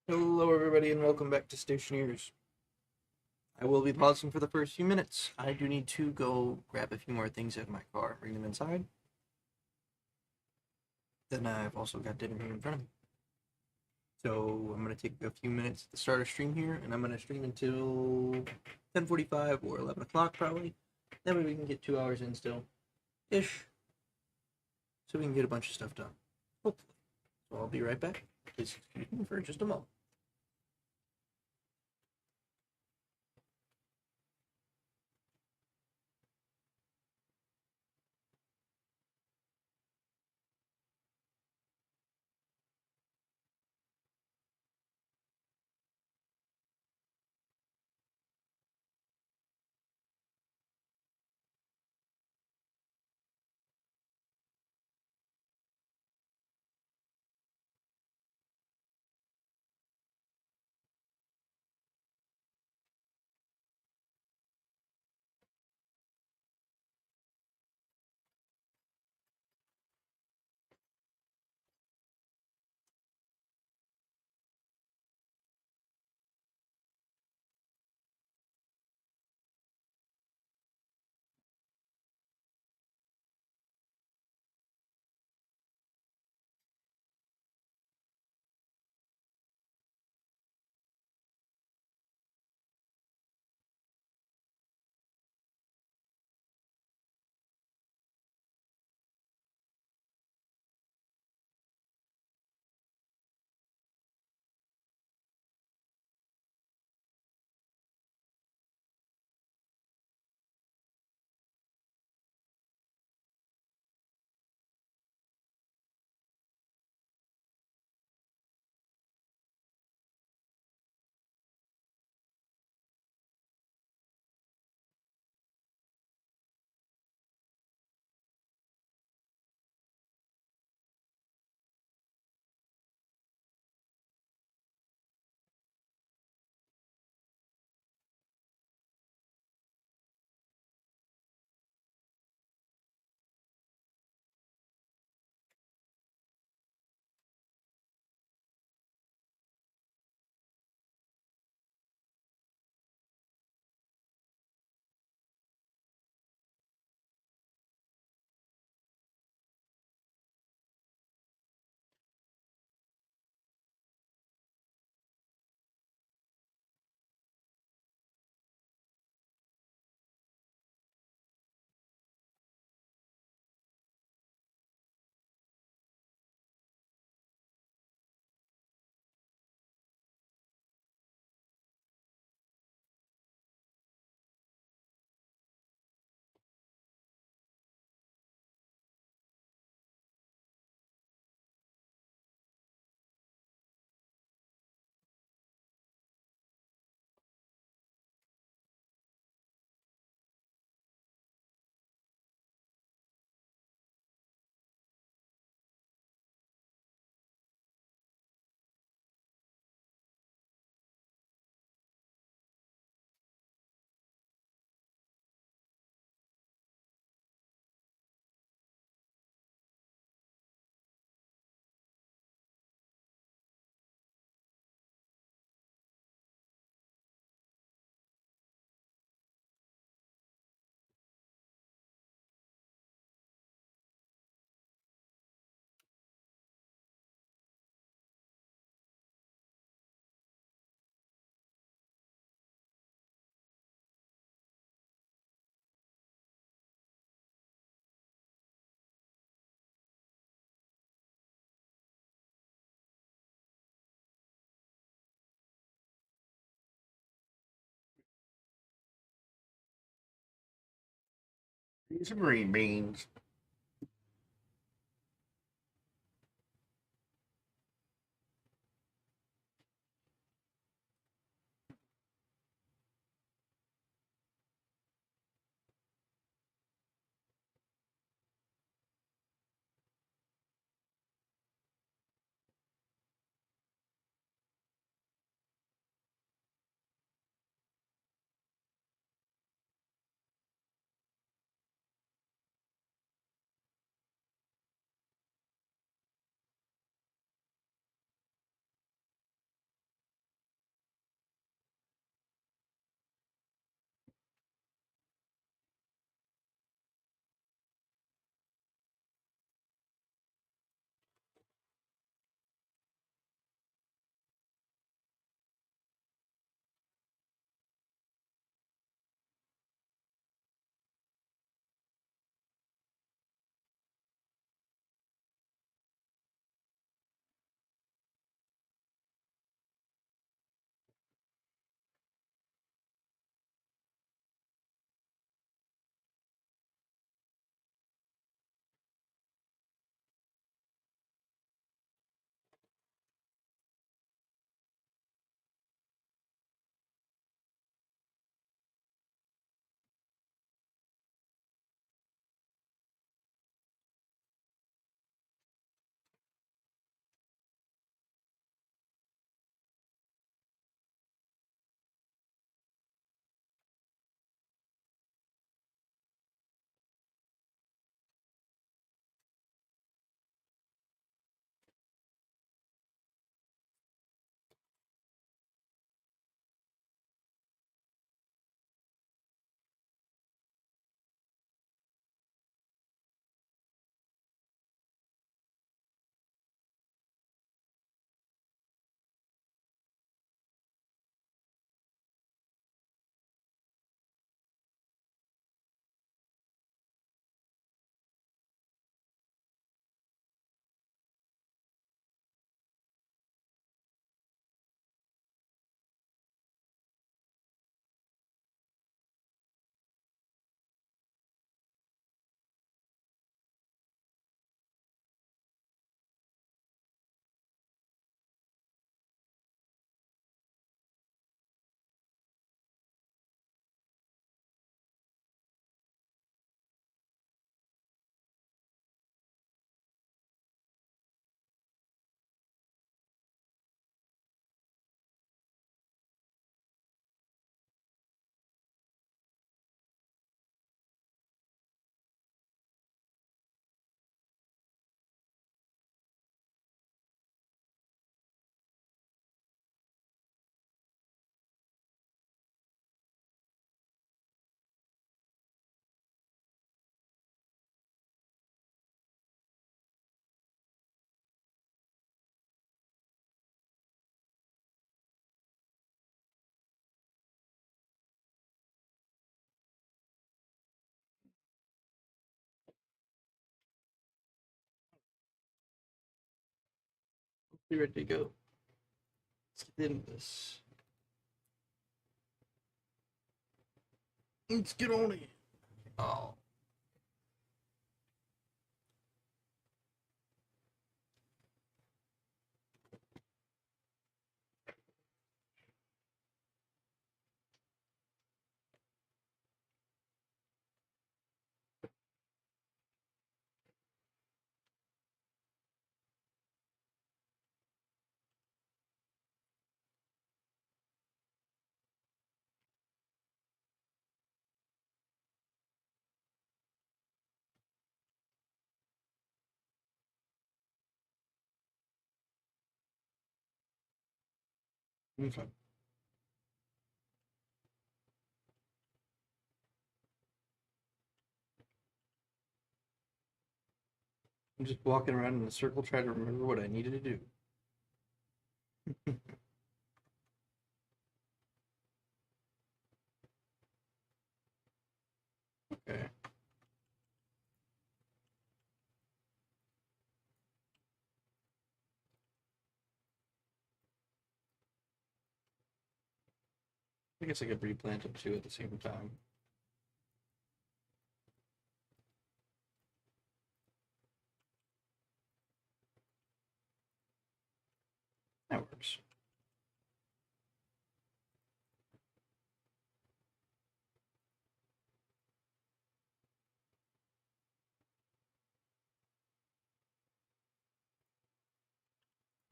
Hello, everybody, and welcome back to Stationeers. I will be pausing for the first few minutes. I do need to go grab a few more things out of my car, bring them inside. Then I've also got dinner here in front of me. So I'm going to take a few minutes to start a stream here, and I'm going to stream until 10:45 or 11 o'clock probably. That way we can get 2 hours in still, ish, so we can get a bunch of stuff done, hopefully. So I'll be right back. Please excuse me for just a moment. These are green beans. Be ready to go. Let's get into this. Let's get on it. Oh. Okay. I'm just walking around in a circle trying to remember what I needed to do. Okay. I guess I could replant them two at the same time. That works.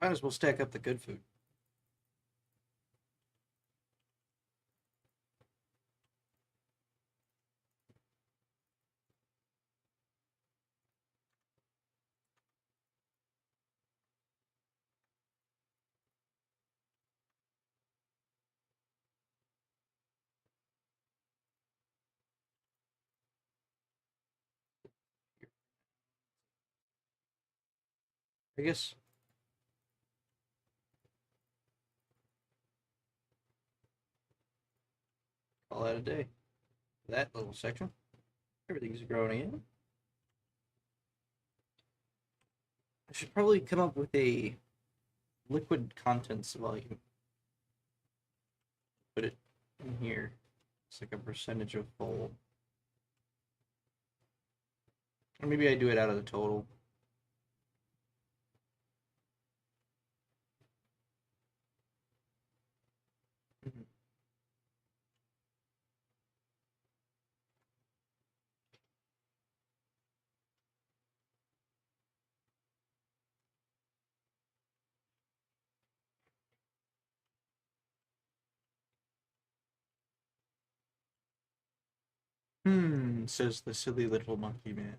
Might as well stack up the good food. I guess call that a day. That little section. Everything's growing in. I should probably come up with a liquid contents volume. Put it in here. It's like a percentage of full. Or maybe I do it out of the total. Mhm. Says the silly little monkey man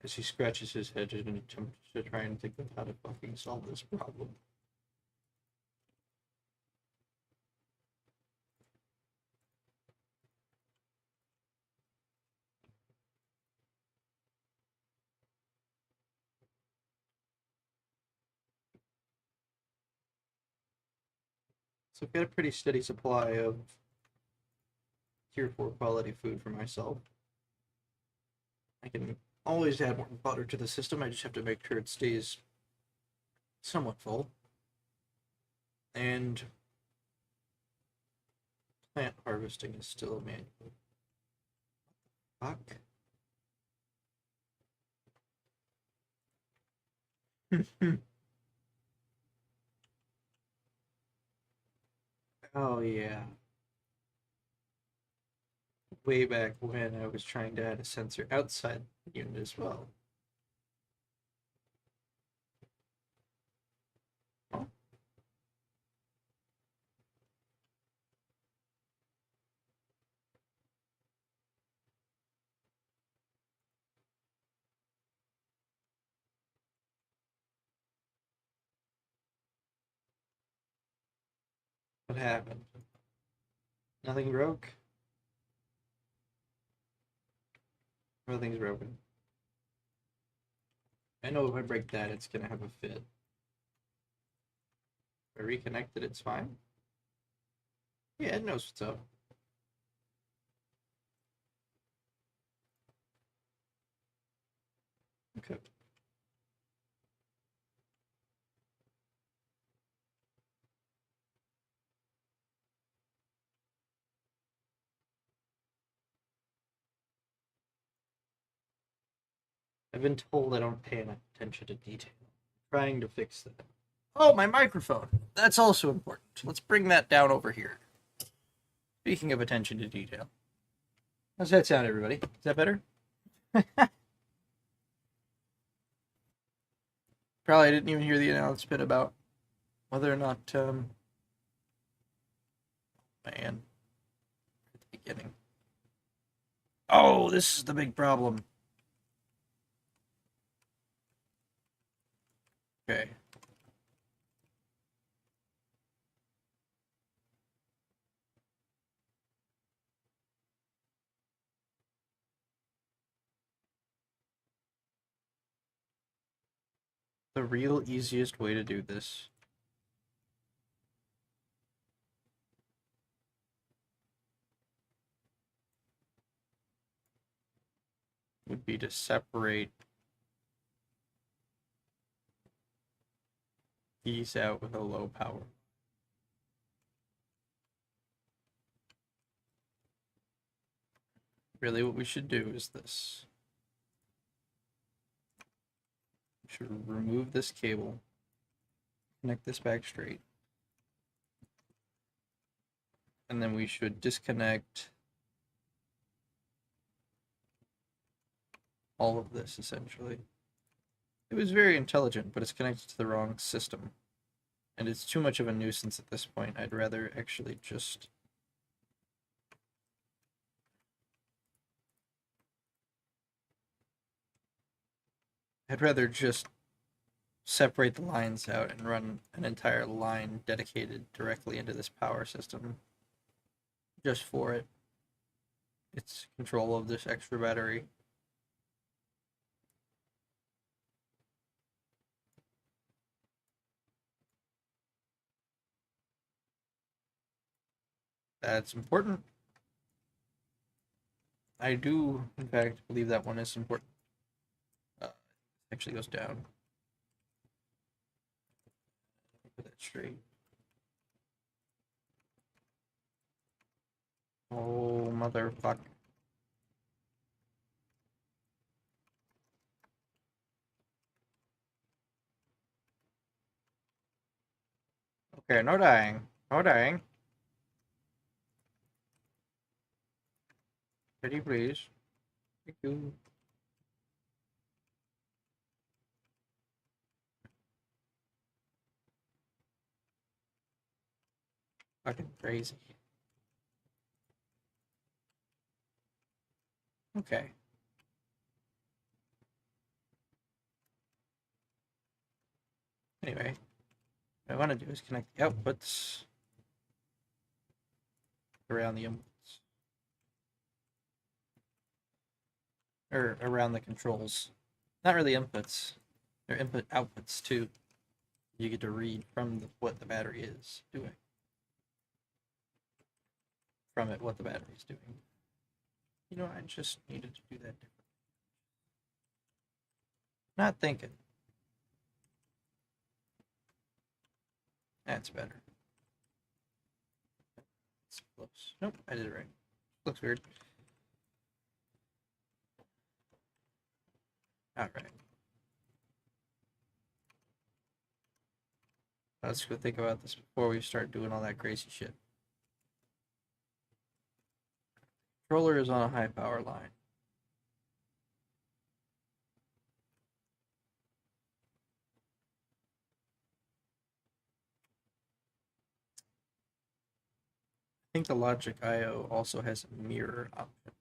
as he scratches his head in an attempt to try and think of how to fucking solve this problem. So I've got a pretty steady supply of tier 4 quality food for myself. I can always add more butter to the system. I just have to make sure it stays somewhat full. And plant harvesting is still manual. Fuck. Oh yeah. Way back when I was trying to add a sensor outside the unit as well. Oh, what happened? Nothing broke? Nothing's broken. I know if I break that, it's gonna have a fit. If I reconnect it, it's fine. Yeah, it knows what's up. Okay. I've been told I don't pay enough attention to detail. I'm trying to fix that. Oh, my microphone. That's also important. Let's bring that down over here. Speaking of attention to detail. How's that sound, everybody? Is that better? Probably didn't even hear the announcement about whether or not, man, at the beginning. Oh, this is the big problem. Okay. The real easiest way to do this would be to separate these out with a low power. Really, what we should do is this. We should remove this cable, connect this back straight, and then we should disconnect all of this, essentially. It was very intelligent, but it's connected to the wrong system. And it's too much of a nuisance at this point. I'd rather actually just... I'd rather just separate the lines out and run an entire line dedicated directly into this power system just for it. It's control of this extra battery. That's important. I do, in fact, believe that one is important. Actually goes down. Put that straight. Oh, motherfucker. Okay, no dying. No dying. Pretty please. Thank you. Fucking crazy. Okay. Anyway, what I want to do is connect the outputs around the inputs. Or around the controls. Not really inputs. They're input outputs too. You get to read from what the battery is doing. From it, what the battery is doing. You know, I just needed to do that differently. Not thinking. That's better. It's close. Nope, I did it right. Looks weird. Alright. Let's go think about this before we start doing all that crazy shit. Controller is on a high power line. I think the logic I/O also has a mirror option.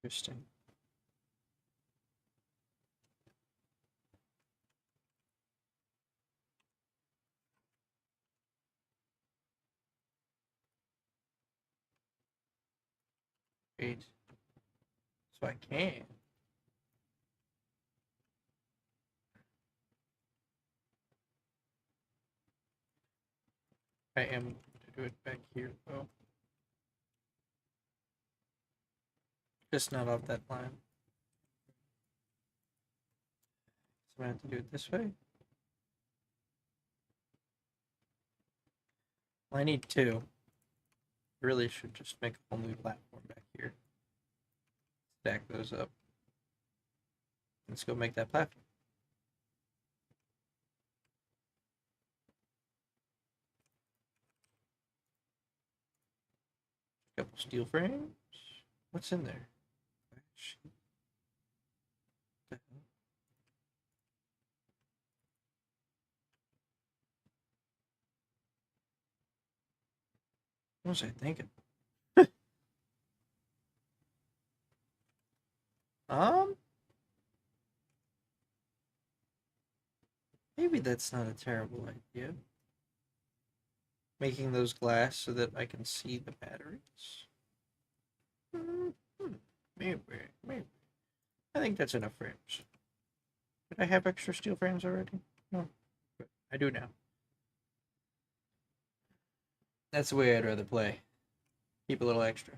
Interesting. Great. So I can. I am going to do it back here though. Just not off that line. So I have to do it this way. Well, I need two. I really should just make a whole new platform back here. Stack those up. Let's go make that platform. Couple steel frames. What's in there? What was I thinking? Maybe that's not a terrible idea. Making those glass so that I can see the batteries. Maybe. I think that's enough frames. Did I have extra steel frames already? No. Good. I do now. That's the way I'd rather play. Keep a little extra.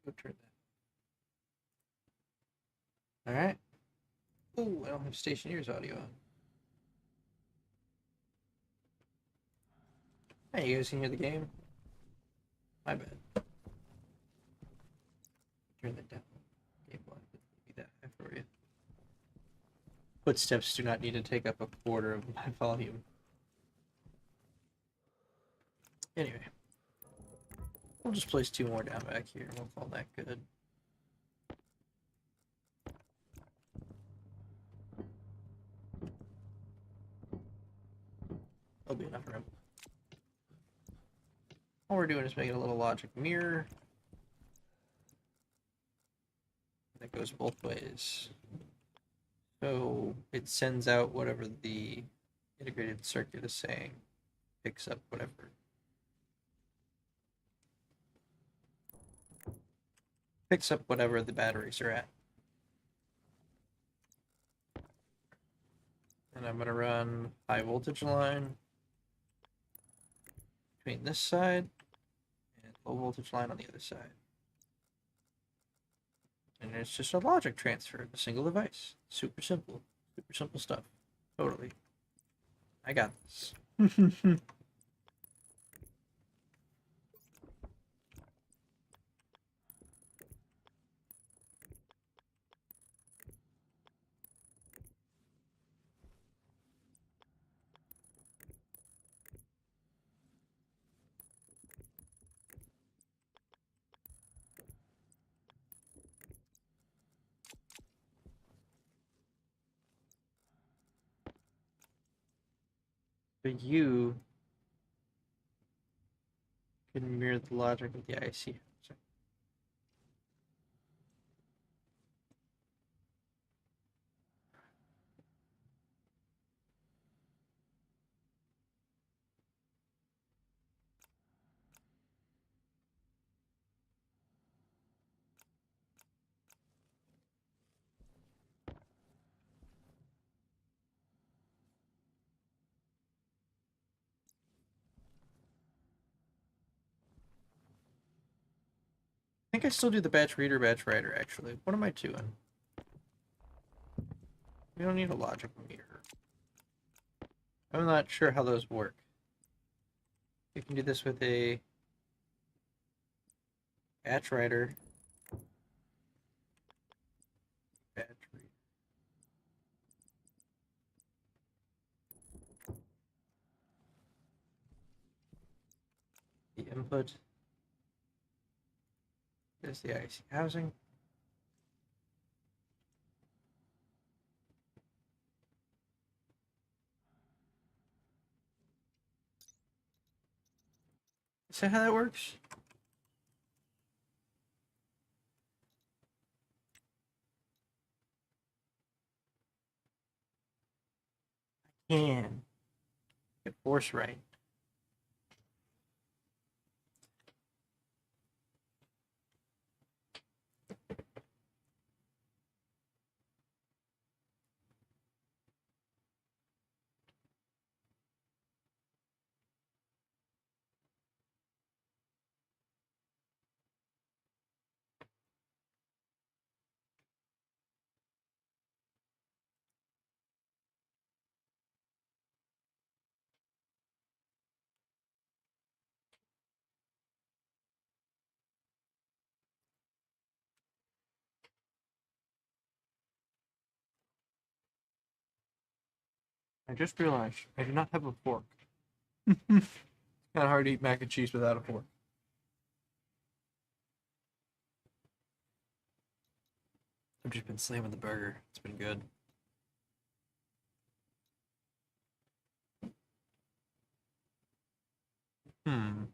Go turn that. Alright. Oh, I don't have Stationeers audio on. Hey, you guys can hear the game? My bad. Turn that down. Game volume be that high for you. Footsteps do not need to take up a quarter of my volume. Anyway. We'll just place two more down back here. We'll call that good. There'll be enough room. All we're doing is making a little logic mirror that goes both ways. So it sends out whatever the integrated circuit is saying, picks up whatever. Picks up whatever the batteries are at. And I'm going to run high voltage line between this side and low voltage line on the other side. And it's just a logic transfer, a single device. Super simple stuff. Totally. I got this. But you can mirror the logic of the IC. I think I still do the batch reader, batch writer, actually. What am I doing? We don't need a logic mirror. I'm not sure how those work. You can do this with a batch writer, batch reader. The input is the IC housing. Is that how that works? I can. Get force right. I just realized I do not have a fork. Kind of hard to eat mac and cheese without a fork. I've just been slamming the burger. It's been good. Hmm.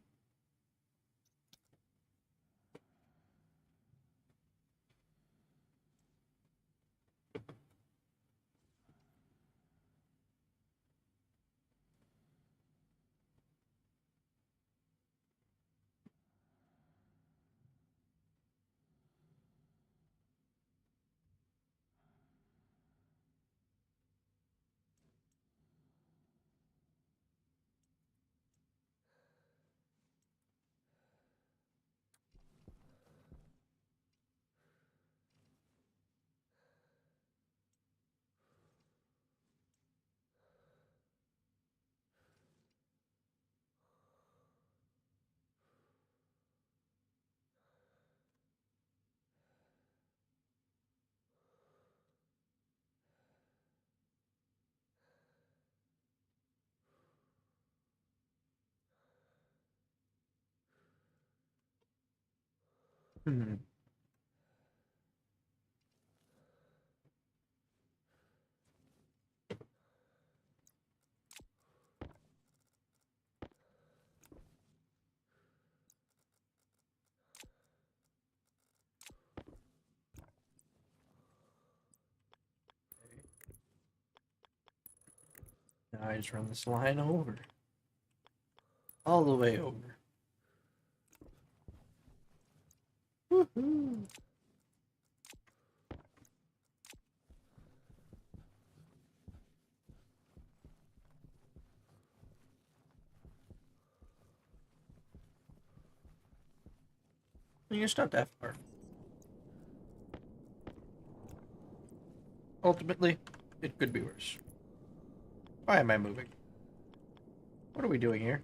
Hmm. Now I just run this line over. All the way over. Woohoo! It's not that far. Ultimately, it could be worse. Why am I moving? What are we doing here?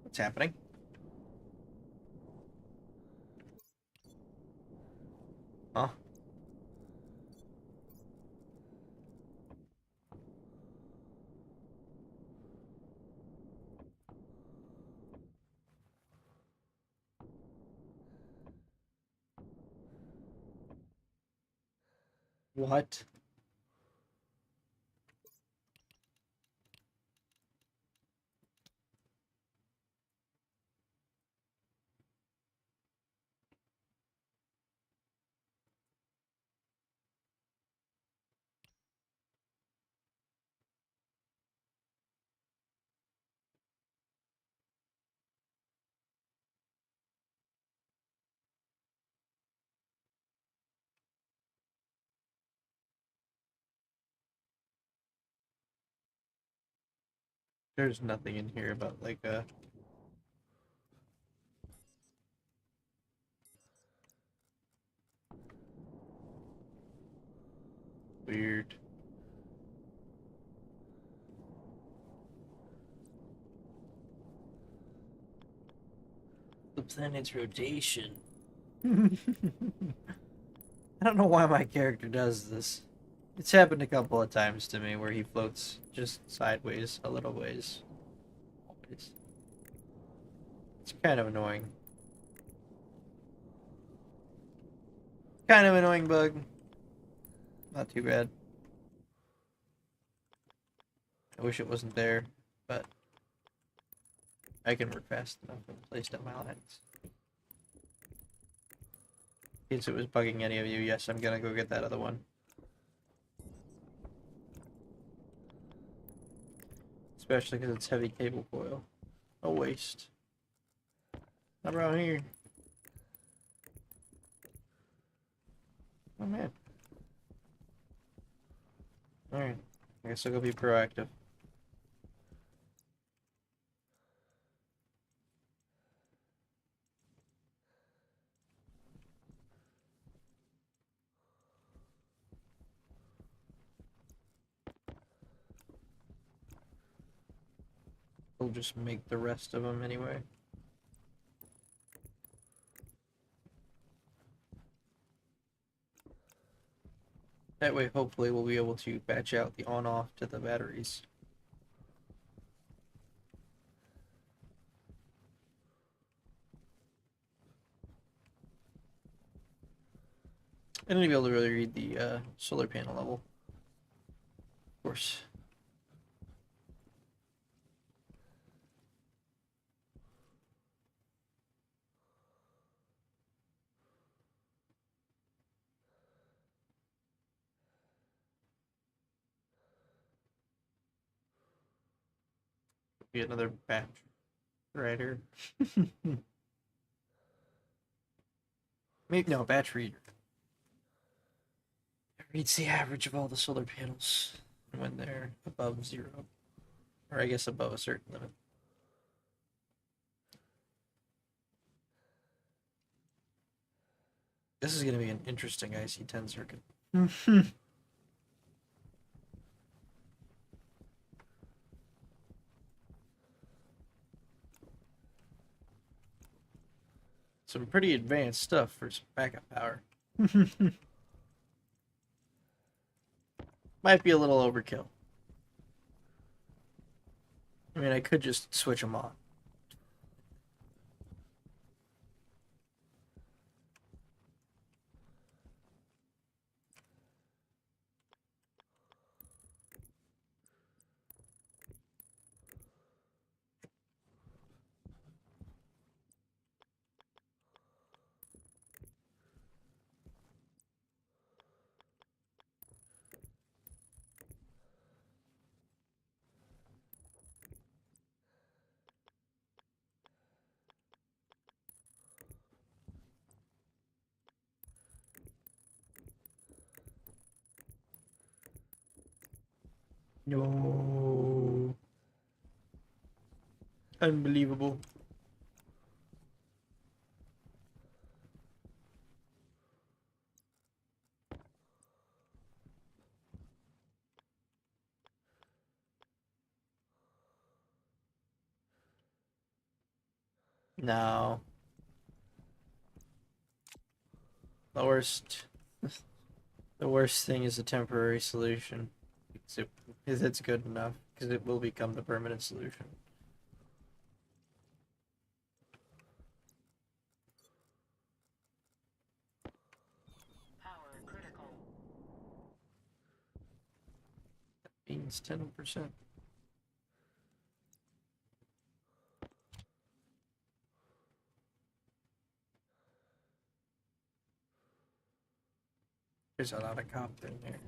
What's happening? Huh? What? There's nothing in here about like a weird. The planet's rotation. I don't know why my character does this. It's happened a couple of times to me where he floats just sideways a little ways. It's kind of annoying. Kind of annoying bug. Not too bad. I wish it wasn't there, but I can work fast enough and place down my lines. In case it was bugging any of you, yes, I'm gonna go get that other one. Especially because it's heavy cable coil. A waste. Not around here. Oh man. Alright. I guess I'll go be proactive. We'll just make the rest of them anyway. That way, hopefully, we'll be able to batch out the on-off to the batteries. I didn't be able to really read the solar panel level, of course. Be another batch writer. Maybe no batch reader. It reads the average of all the solar panels when they're above 0, or I guess above a certain limit. This is going to be an interesting IC10 circuit. Some pretty advanced stuff for some backup power. Might be a little overkill. I mean, I could just switch them on. No. Unbelievable. No. The worst. The worst thing is a temporary solution. Because it's good enough. Because it will become the permanent solution. Power critical. Means 10%. There's a lot of copper in there.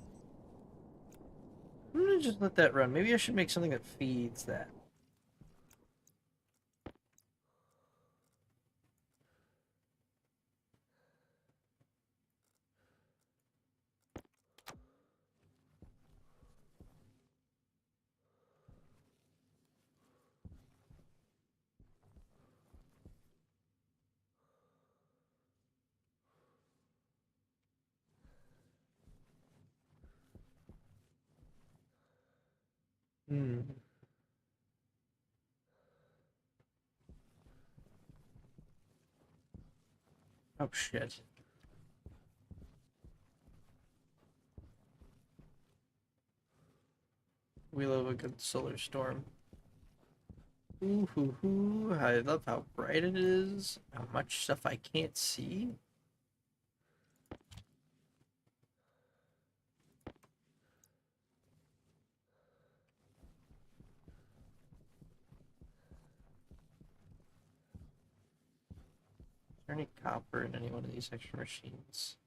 I'm gonna just let that run. Maybe I should make something that feeds that. Hmm. Oh shit. We love a good solar storm. Ooh hoo hoo. I love how bright it is. How much stuff I can't see. Is there any copper in any one of these extra machines?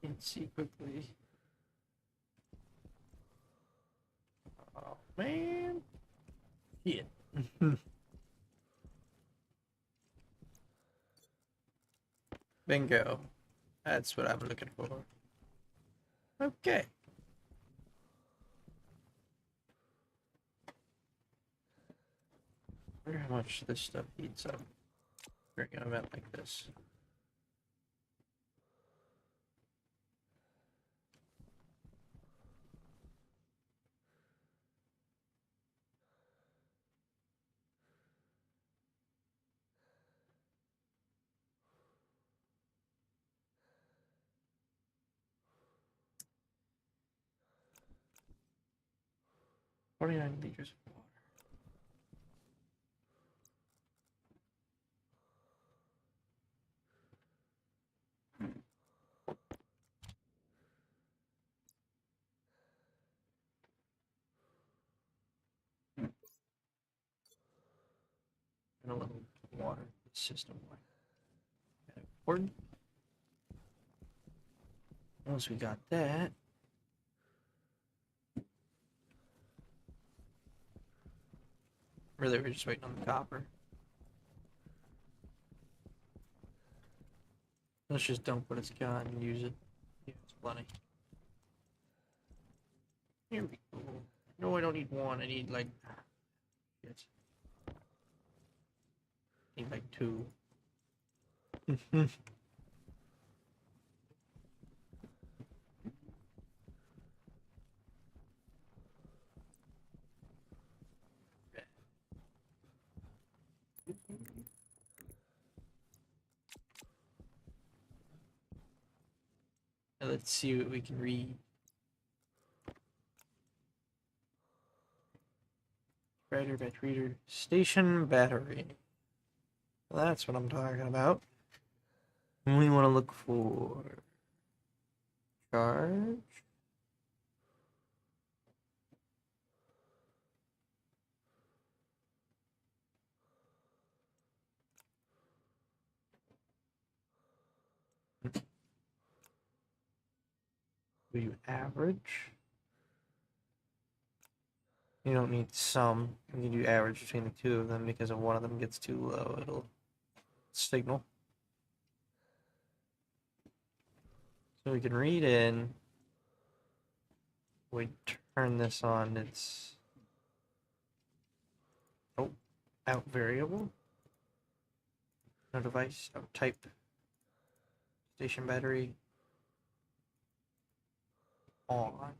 Can't see quickly. Oh man. Shit. Bingo. That's what I'm looking for. Okay. I wonder how much this stuff heats up during an event like this. $49 liters of water. system important. Once we got that, really we're just waiting on the copper. Let's just dump what it's got and use it. Yeah, it's plenty. Here we go. No, I don't need one. I need like shit. I need like two. Now let's see what we can read. Writer, batch reader, station battery. Well, that's what I'm talking about. We want to look for charge. Do average. You don't need sum. You can do average between the two of them because if one of them gets too low, it'll signal. So we can read in. We turn this on. It's out variable. No device. Out type. Station battery on.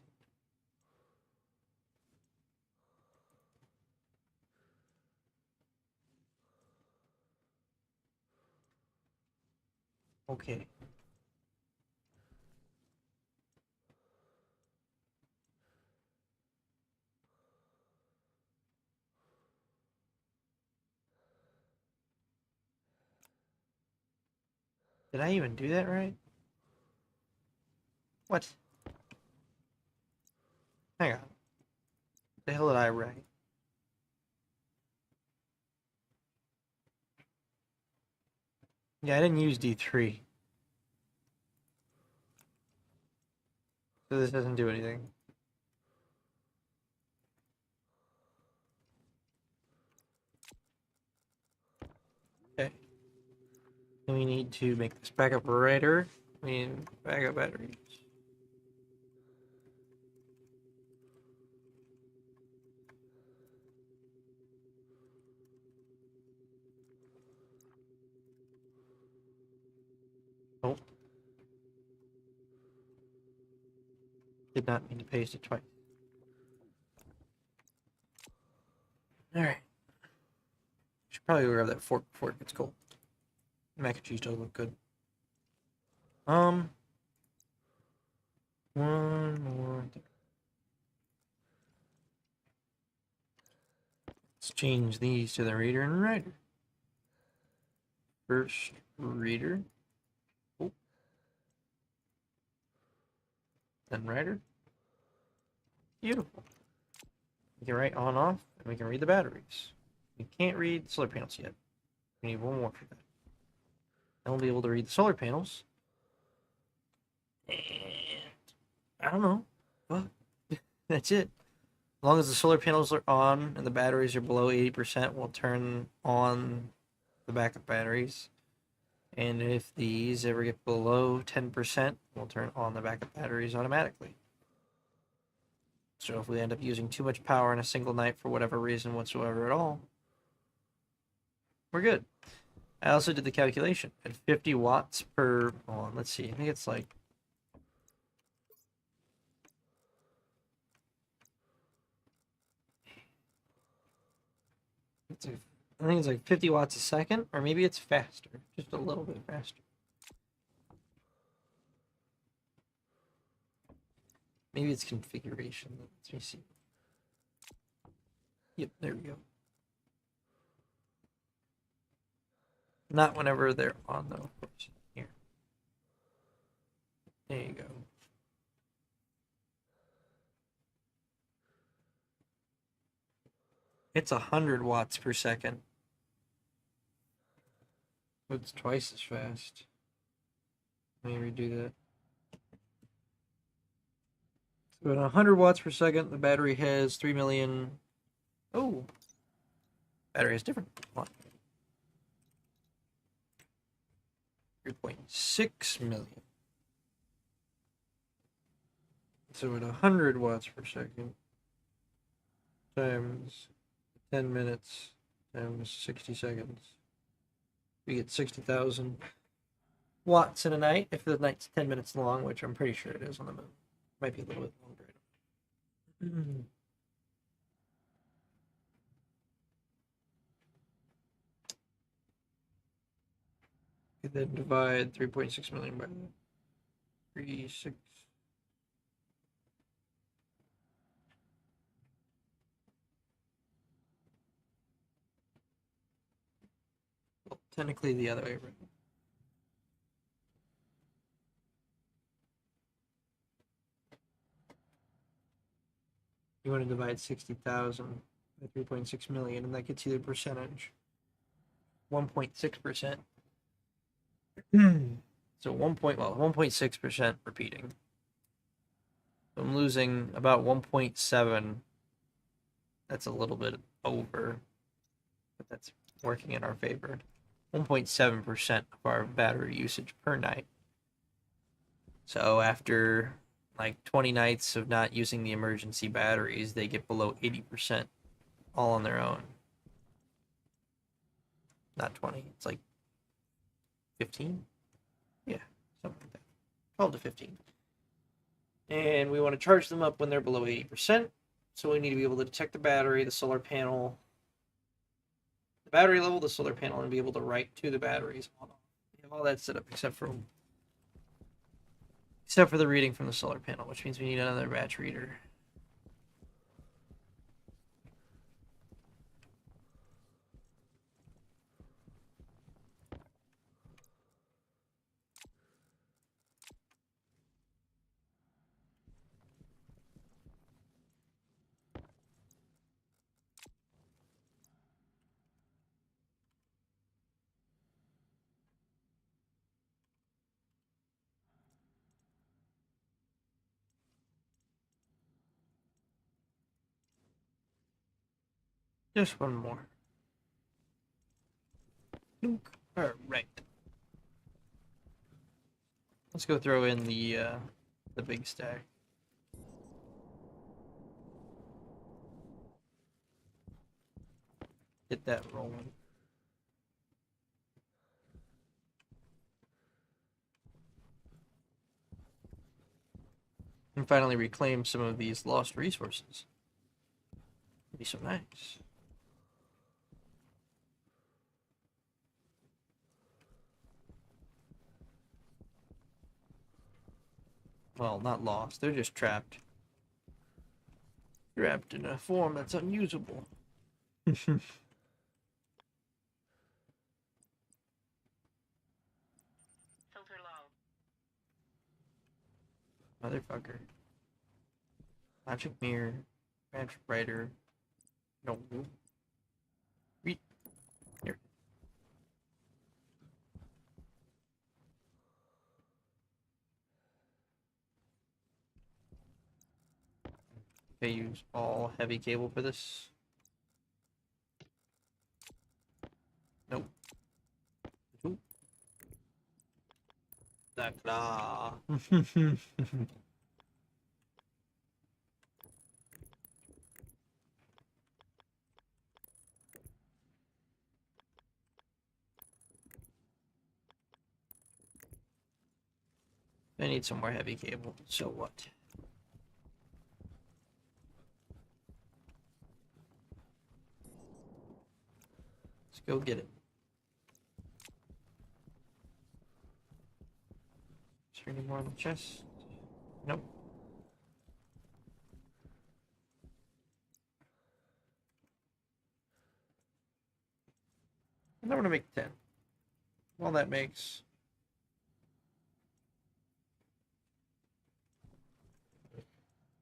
Okay. Did I even do that right? What? Hang on. What the hell did I write? Yeah, I didn't use D3. So this doesn't do anything. Okay. And we need to make this backup writer. We need backup batteries. Oh. Did not mean to paste it twice. Alright. Should probably grab that fork before it gets cold. Mac and cheese does look good. One more thing. Let's change these to the reader and writer. First reader. Oh. Then writer. Beautiful. We can write on off and we can read the batteries. We can't read solar panels yet. We need one more for that. Then we'll be able to read the solar panels. And I don't know. Well, that's it. As long as the solar panels are on and the batteries are below 80%, we'll turn on the backup batteries. And if these ever get below 10%, we'll turn on the backup batteries automatically. So if we end up using too much power in a single night for whatever reason whatsoever at all, we're good. I also did the calculation at 50 watts per, hold on, let's see, I think it's like, I think it's like 50 watts a second, or maybe it's faster, just a little bit faster. Maybe it's configuration. Let me see. Yep, there we go. Not whenever they're on, though, of course. Here. There you go. It's 100 watts per second. It's twice as fast. Let me redo that. So at 100 watts per second, the battery has 3 million. Oh, battery has different. 3.6 million. So at 100 watts per second times 10 minutes times 60 seconds, we get 60,000 watts in a night if the night's 10 minutes long, which I'm pretty sure it is on the moon. Might be a little bit longer. You then divide 3.6 million by 3.6. Well, technically the other way around. You want to divide 60,000 by 3.6 million, and that gets you the percentage. 1.6%. So 1.6% repeating. So I'm losing about 1.7. That's a little bit over, but that's working in our favor. 1.7% of our battery usage per night. So after like 20 nights of not using the emergency batteries, they get below 80% all on their own. Not 20, it's like 15? Yeah, something like that. 12 to 15. And we want to charge them up when they're below 80%. So we need to be able to detect the battery, the solar panel, the battery level, the solar panel, and be able to write to the batteries. We have all that set up except for the reading from the solar panel, which means we need another batch reader. Just one more. All right. Let's go throw in the big stack. Get that rolling. And finally reclaim some of these lost resources. It'd be so nice. Well, not lost. They're just trapped. Trapped in a form that's unusable. Filter low. Motherfucker. Magic mirror. Magic writer. No. Read. Here. Okay, use all heavy cable for this. Nope. Ooh. Da-da. I need some more heavy cable. So what? Let's go get it. Is there any more on the chest? Nope. And I'm gonna make 10. Well, that makes...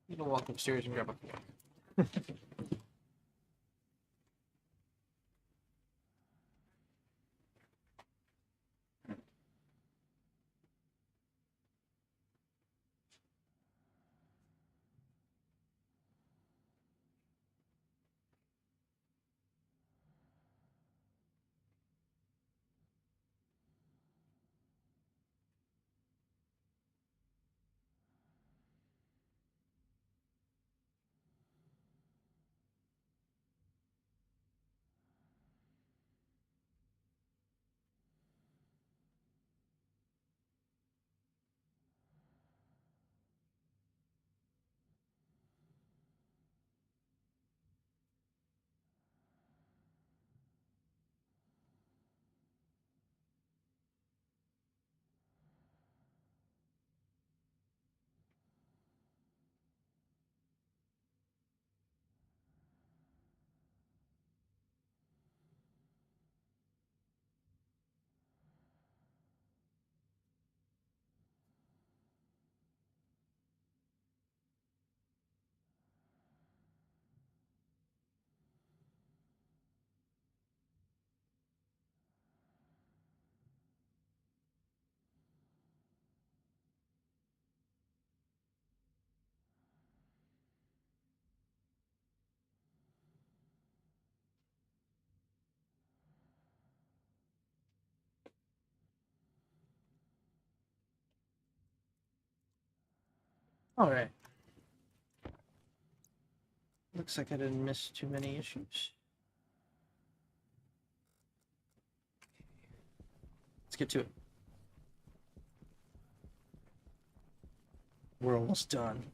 You can walk upstairs and grab a fork. All right. Looks like I didn't miss too many issues. Let's get to it. We're almost done.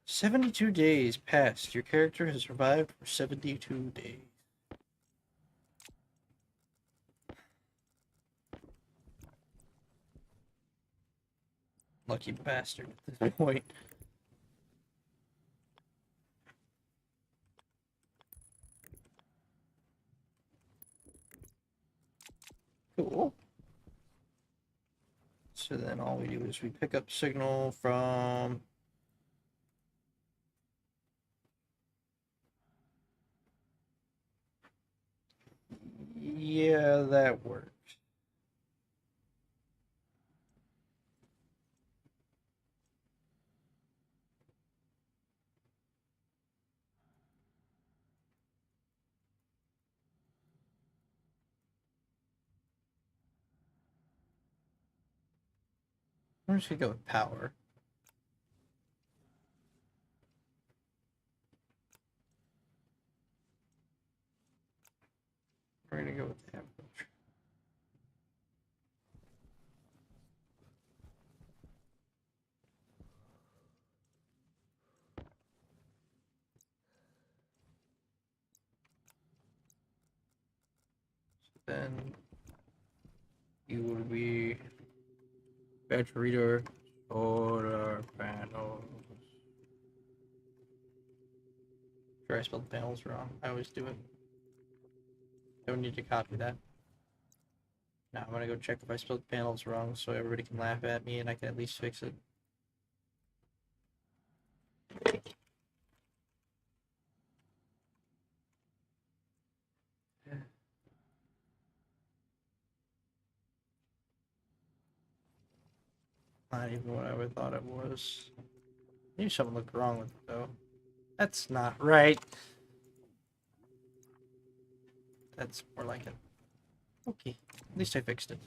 72 days passed. Your character has survived for 72 days. Lucky bastard at this point. Cool. So then all we do is we pick up signal from yeah, that works. I'm just gonna go with power. We're gonna go with average. Then you will be batch reader solar panels. Sure, I spelled panels wrong. I always do it. Don't need to copy that. Now I'm gonna go check if I spelled panels wrong so everybody can laugh at me and I can at least fix it. Not even what I would thought it was. Maybe something looked wrong with it though. That's not right. That's more like it. Okay, at least I fixed it.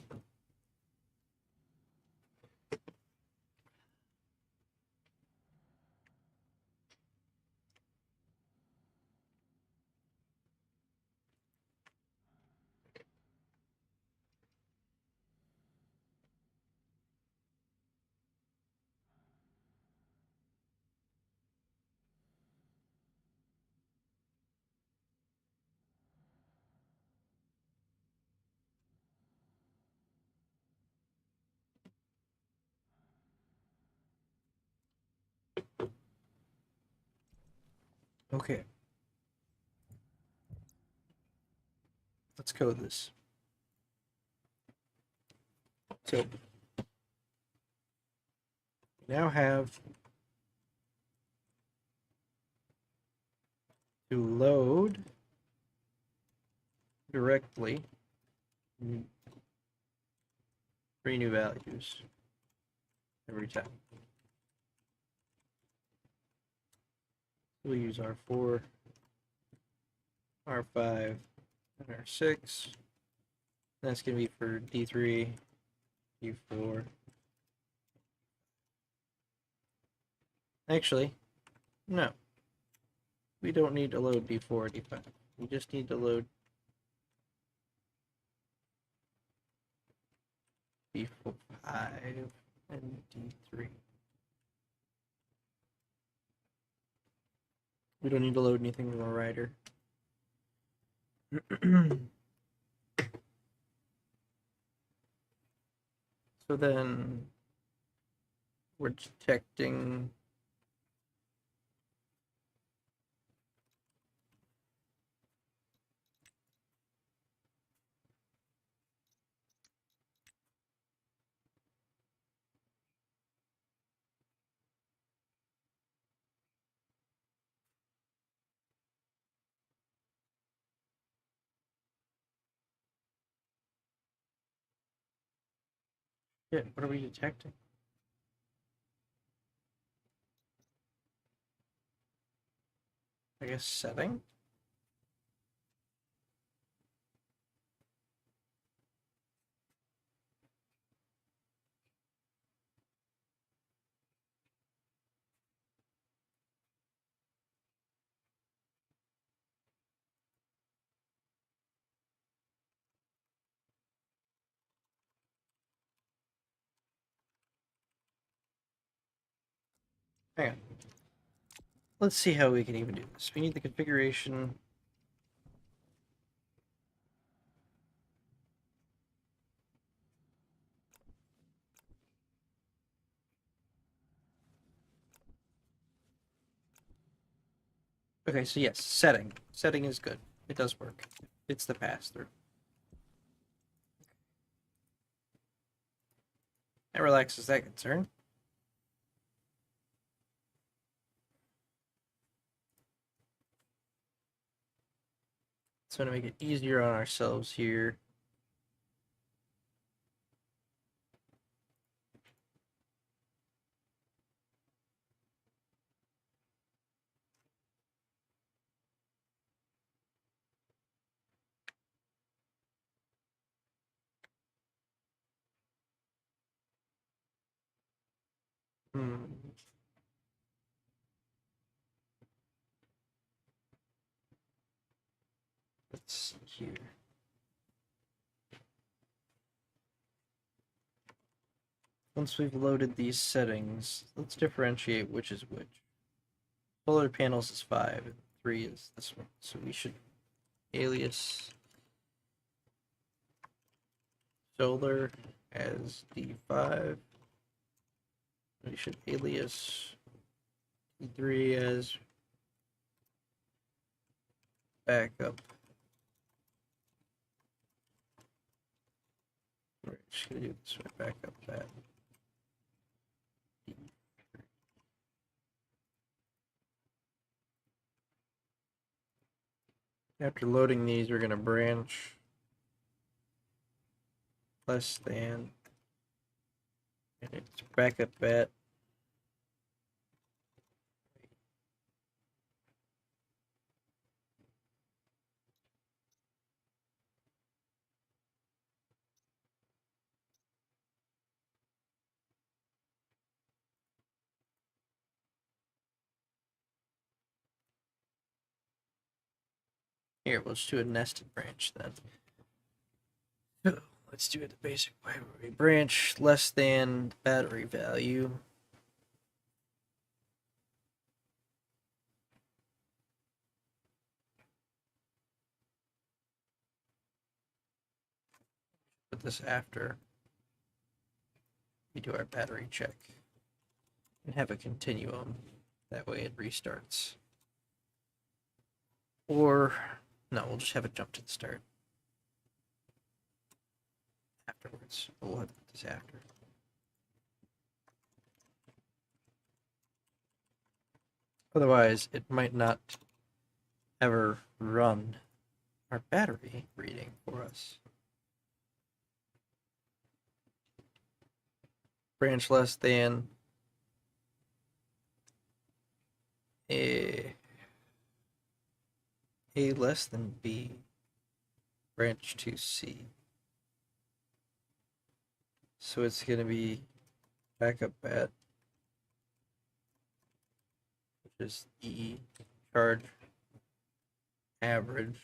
Okay. Let's code this. So we now have to load directly 3 new values every time. We'll use R4, R5, and R6. That's going to be for D3, D4. Actually, no. We don't need to load D4 or D5. We just need to load D5 and D3. We don't need to load anything from a writer. So then we're detecting what are we detecting? I guess setting? Hang on. Let's see how we can even do this. We need the configuration. Okay, so yes, setting. Setting is good. It does work. It's the pass-through. That relaxes that concern. It's going to make it easier on ourselves here. Hmm. Let's see here. Once we've loaded these settings, let's differentiate which is which. Solar panels is 5, and 3 is this one. So we should alias solar as D5. We should alias D3 as backup. We're just gonna do this way, backup that. After loading these, we're gonna branch less than, and it's backup at. Here, let's do a nested branch then. So, let's do it the basic way where we branch less than the battery value. Put this after we do our battery check and have a continuum. That way it restarts. Or, no, we'll just have it jump to the start afterwards. We'll have this after. Otherwise, it might not ever run our battery reading for us. Branch less than a less than B, branch to C. So it's going to be backup at, which is E, charge average,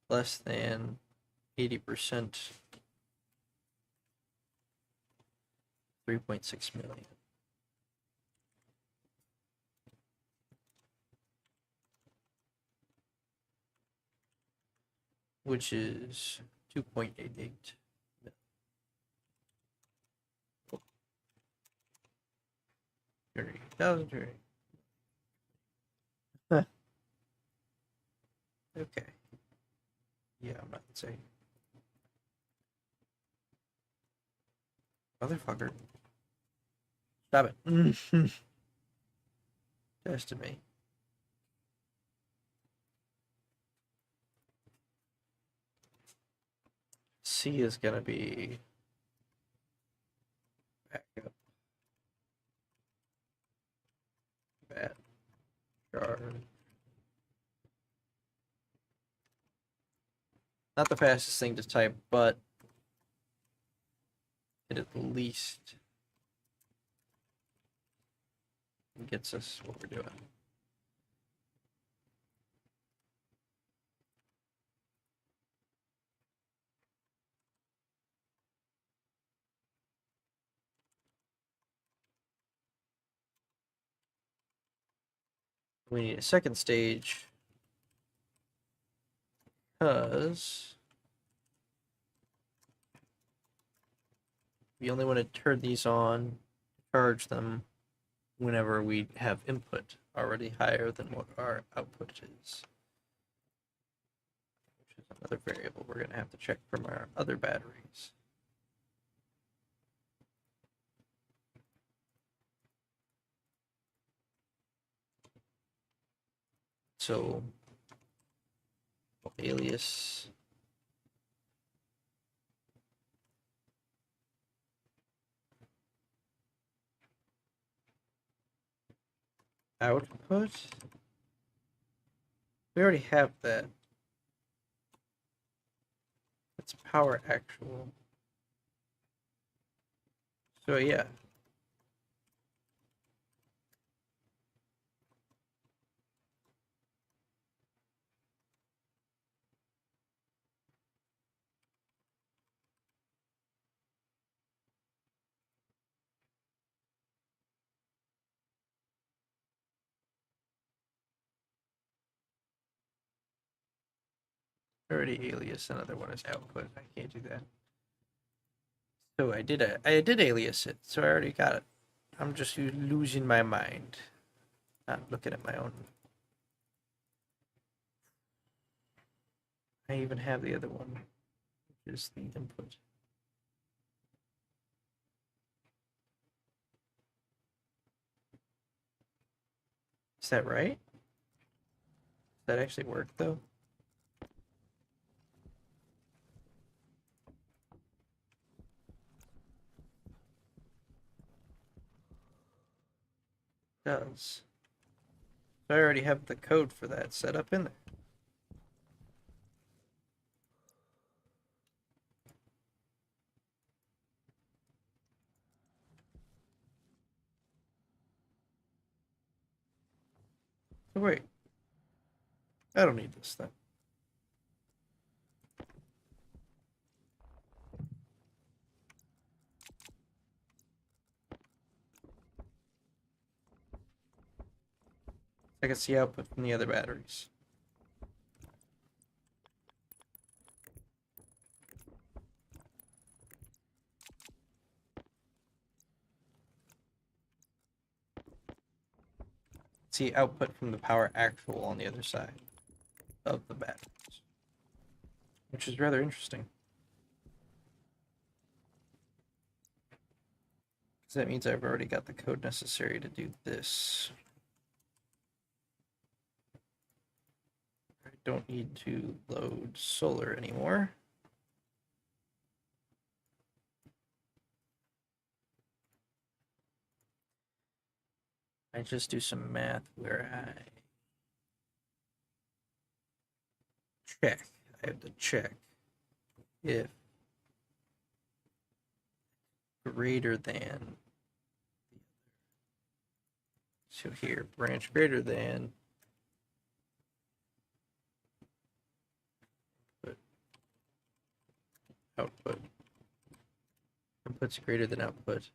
less than 80%, 3.6 million. Which is 2.88. 30,000. Okay. Yeah, I'm not saying. Motherfucker. Stop it. Tested me. C is gonna be backup. Bad. Charge. Not the fastest thing to type, but it at least gets us what we're doing. We need a second stage because we only want to turn these on, charge them whenever we have input already higher than what our output is. Which is another variable we're going to have to check from our other batteries. So, alias output. We already have that. It's power actual. So yeah. Already alias, another one is output. I can't do that. So I did alias it, so I already got it. I'm just losing my mind. Not looking at my own. I even have the other one, which is the input. Is that right? Does that actually work though? It does. So I already have the code for that set up in there. So wait. I don't need this then. I can see output from the other batteries. See output from the power actual on the other side of the batteries, which is rather interesting. Because that means I've already got the code necessary to do this. I don't need to load solar anymore. I just do some math where I check. I have to check if greater than. So here, branch greater than. Output. Input's greater than output.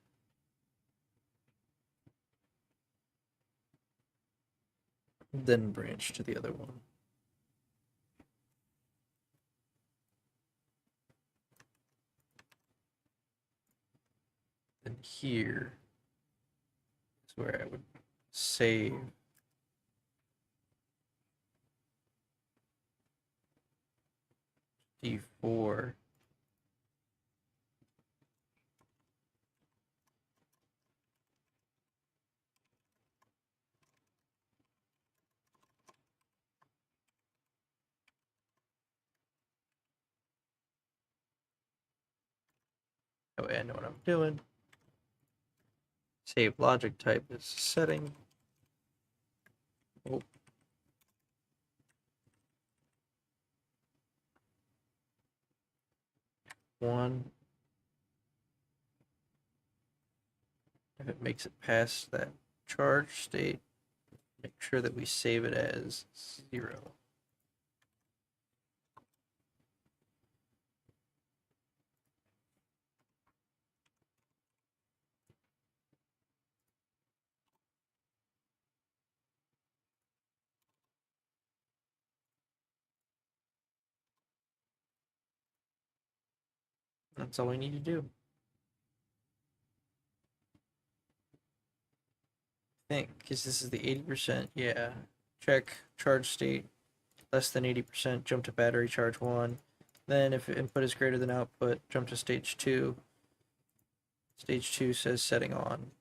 Then branch to the other one. And here is where I would save D4. That way I know what I'm doing. Save logic type is setting. Oh. One. If it makes it past that charge state, make sure that we save it as 0. That's all we need to do. I think, because this is the 80%. Yeah. Check charge state less than 80%, jump to battery charge 1. Then if input is greater than output, jump to stage 2. Stage 2 says setting on.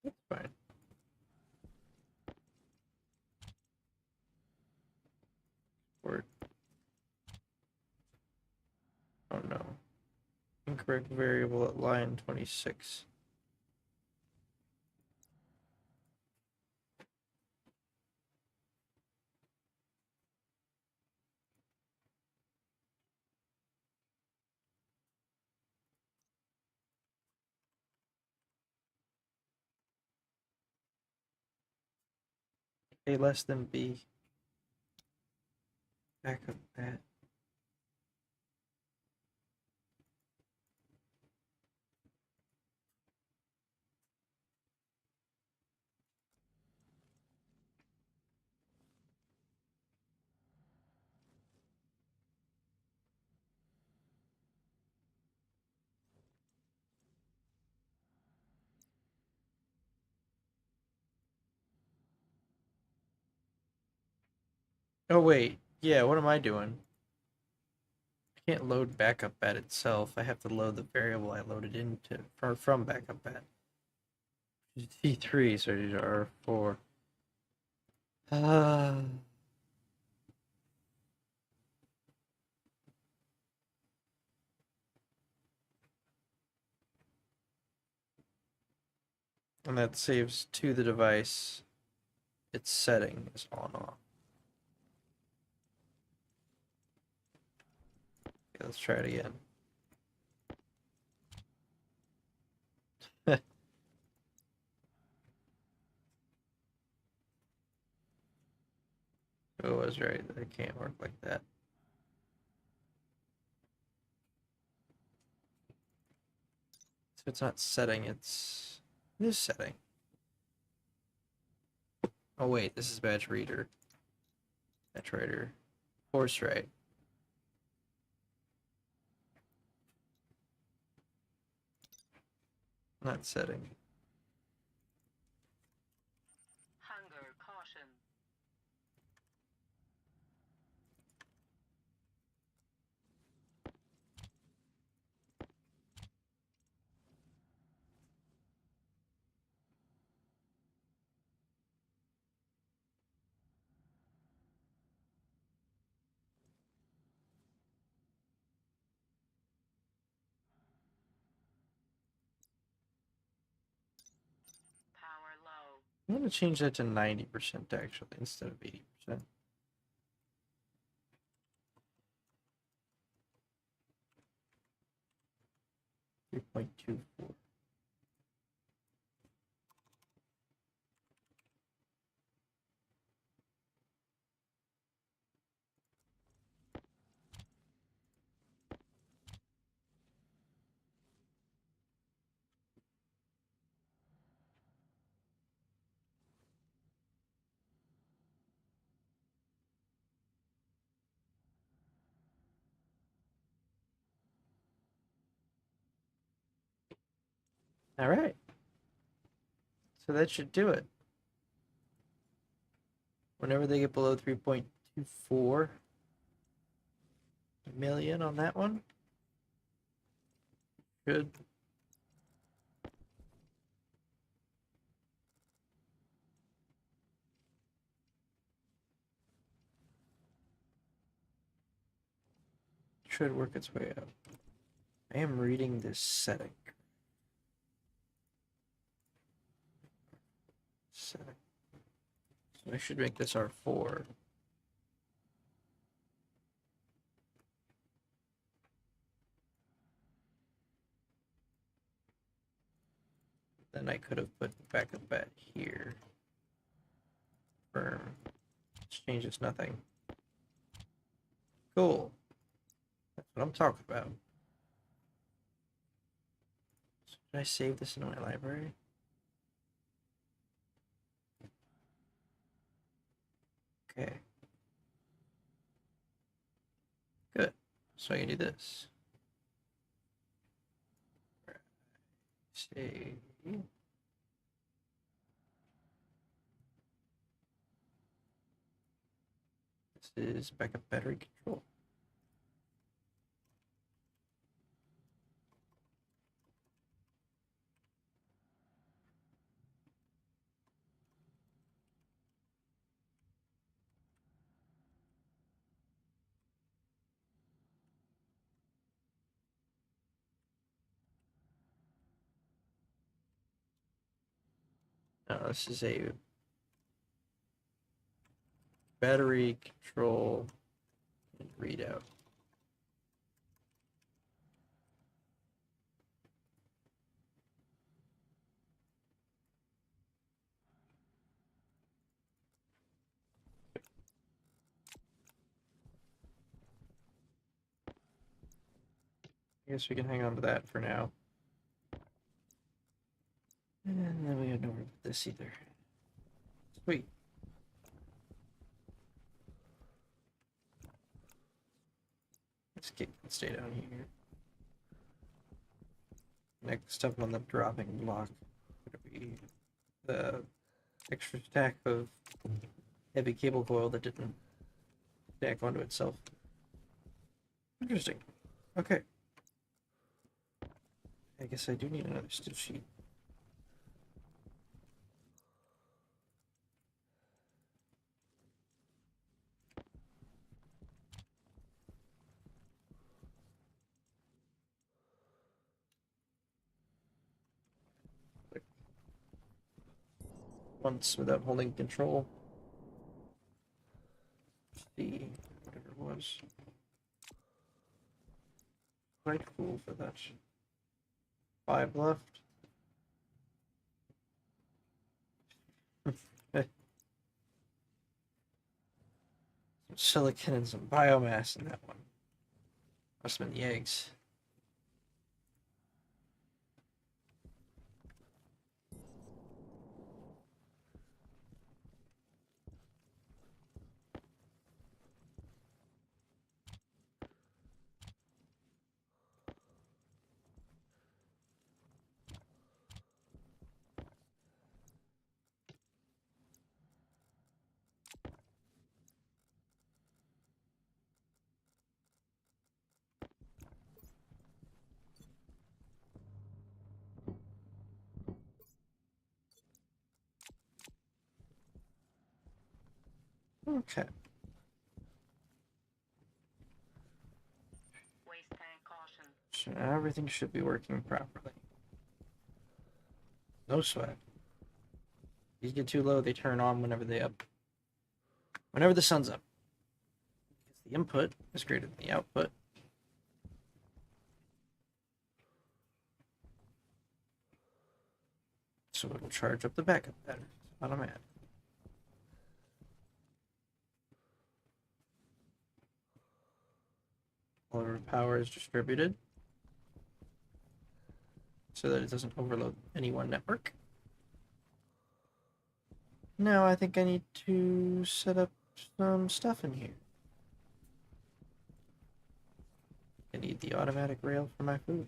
That's fine. Or, oh no. Incorrect variable at line 26. A less than B. Back up that. Oh wait, yeah, what am I doing? I can't load backup bat itself. I have to load the variable I loaded into from backup bat. T3, so these are R4. And that saves to the device. Its setting is on off. Okay, let's try it again. I was right. It can't work like that. So it's not setting, it's this setting. Oh wait, this is batch reader. Batch writer. Force write. Not setting. Hunger caution. Power low. I'm gonna change that to 90% actually instead of 80%. .24. All right. So that should do it. Whenever they get below 3.24 million on that one, should work its way up. I am reading this setting. So I should make this R4. Then I could have put backup bat here. Firm. This changes nothing. Cool. That's what I'm talking about. Did I save this in my library? Okay. Good. So I can do this. Save. This is backup battery control. No, this is a battery control and readout. I guess we can hang on to that for now. And then we have nowhere to put this either. Sweet. Let's stay down here. Next up on the dropping block would be the extra stack of heavy cable coil that didn't stack onto itself. Interesting. Okay. I guess I do need another steel sheet. Once without holding control. See, whatever it was. Quite cool for that. 5 left. Some silicon and some biomass in that one. Must have been the eggs. Okay. Waste tank caution. So now everything should be working properly. No sweat. These get too low, they turn on whenever they up. Whenever the sun's up. Because the input is greater than the output. So it'll charge up the backup batteries automatically. All of our power is distributed so that it doesn't overload any one network. Now I think I need to set up some stuff in here. I need the automatic rail for my food.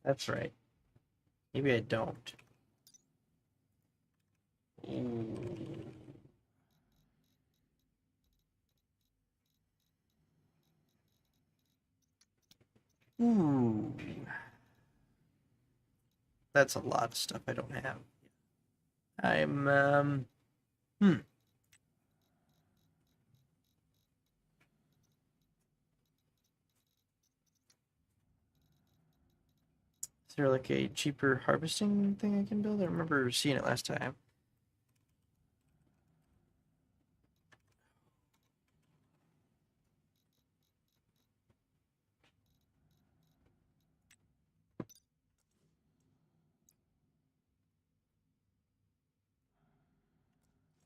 That's right. Maybe I don't. Ooh. That's a lot of stuff I don't have. I'm, Is there like a cheaper harvesting thing I can build? I remember seeing it last time.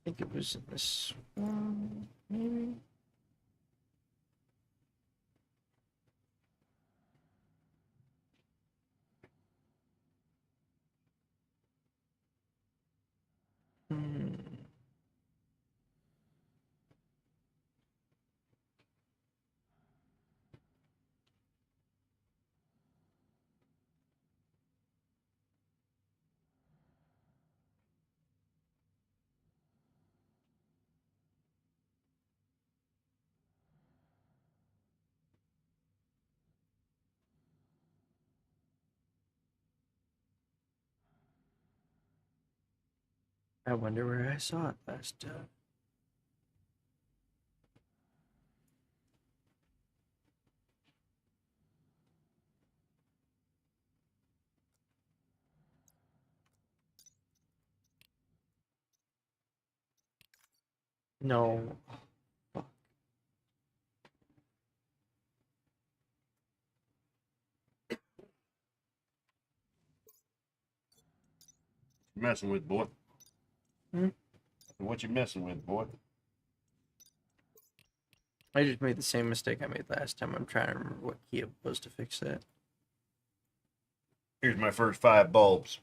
think it was in this one, maybe. Hmm. I wonder where I saw it last time. No. Fuck. Messing with, boy? Hmm? What you messing with, boy? I just made the same mistake I made last time. I'm trying to remember what key it was to fix that. Here's my first 5 bulbs.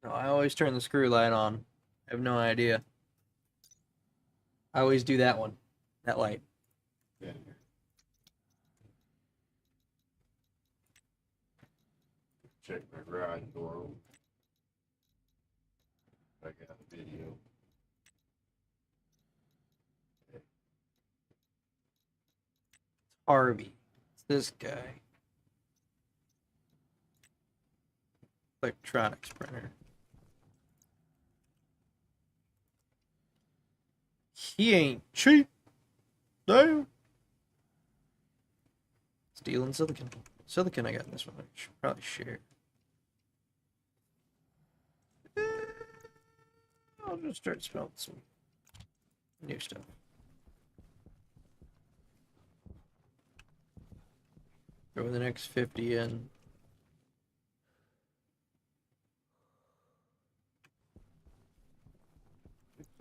No, I always turn the screw light on. I have no idea. I always do that one. That light. Yeah. Check my garage door open. I got a video. Harvey. It's this guy. Electronics printer. He ain't cheap. Damn. Steel and silicon. Silicon I got in this one. I should probably share. I'll just start smelting some new stuff. Throw the next 50 in.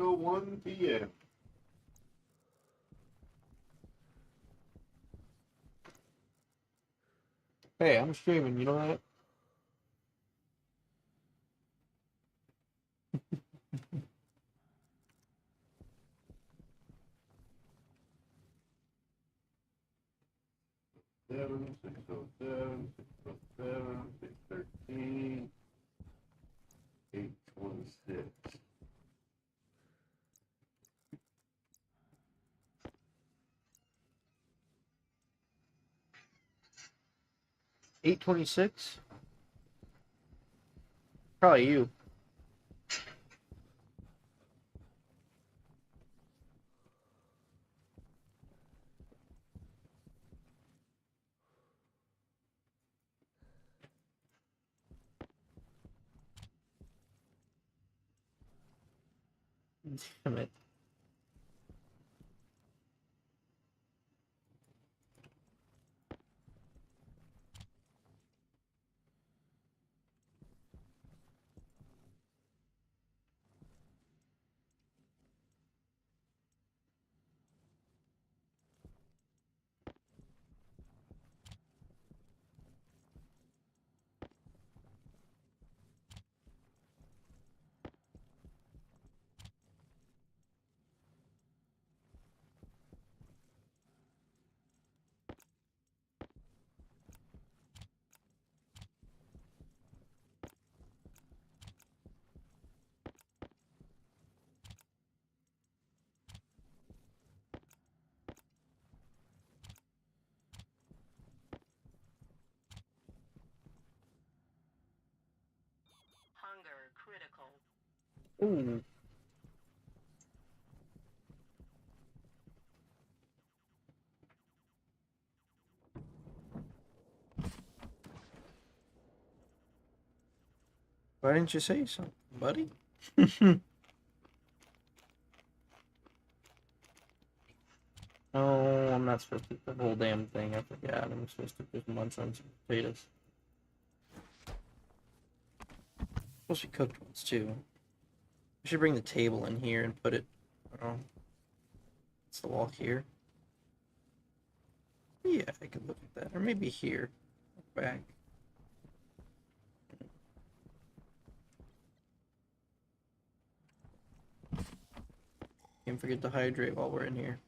6:01 p.m. Hey, I'm streaming. You know that? Seven, 6:07, 6:07, 6:13, 8:26. $8.26. Probably you. Damn it. Hunger critical. Ooh. Why didn't you say something, buddy? Oh, I'm not supposed to eat the whole damn thing. I forgot. I'm supposed to just munch on some potatoes. Supposed to be cooked ones too. I should bring the table in here and put it. Oh, it's the wall here. Yeah, I could look at that, or maybe here, back. Can't forget to hydrate while we're in here.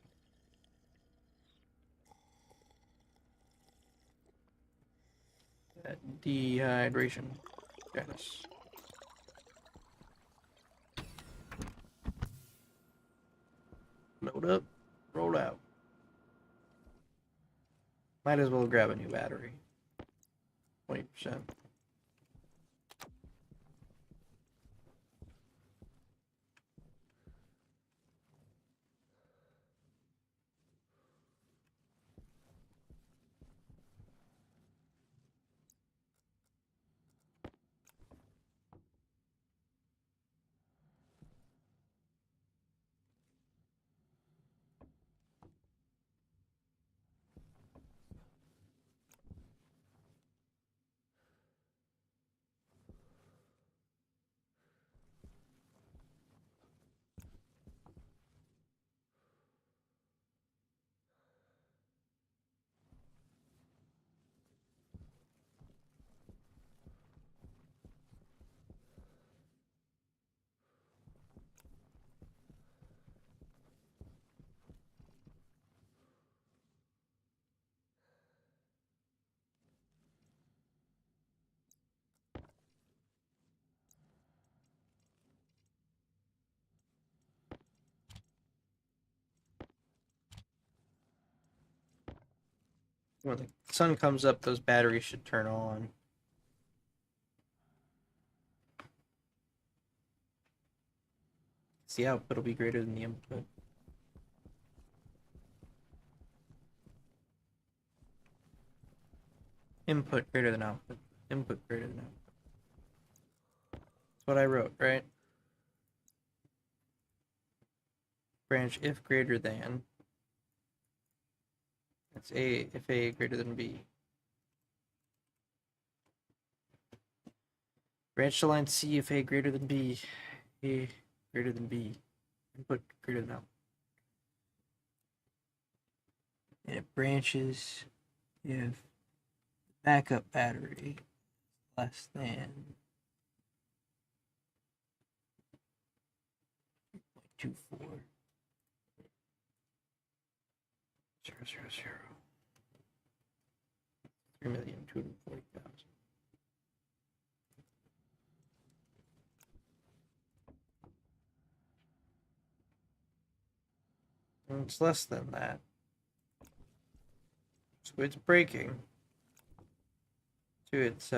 That dehydration. Yes. Load up, roll out. Might as well grab a new battery. 20%. When the sun comes up, those batteries should turn on. The output will be greater than the input. Input greater than output. Input greater than output. That's what I wrote, right? Branch if greater than. That's A if A greater than B. Branch to line C if A greater than B. A greater than B. input greater than output. And it branches if backup battery less than 2.24. 0.000. 3,240,000. And it's less than that. So it's breaking to its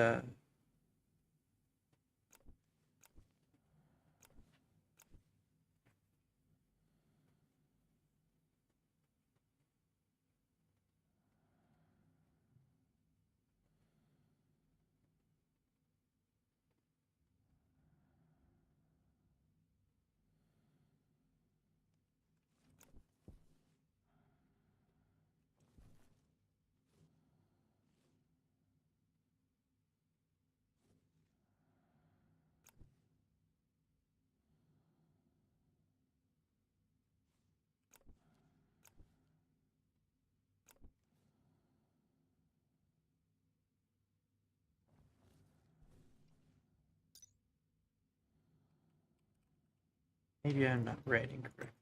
maybe I'm not writing correctly.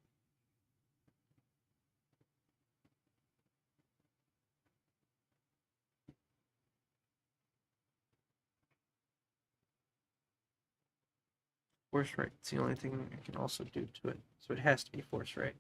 Force right. It's the only thing I can also do to it. So it has to be force right.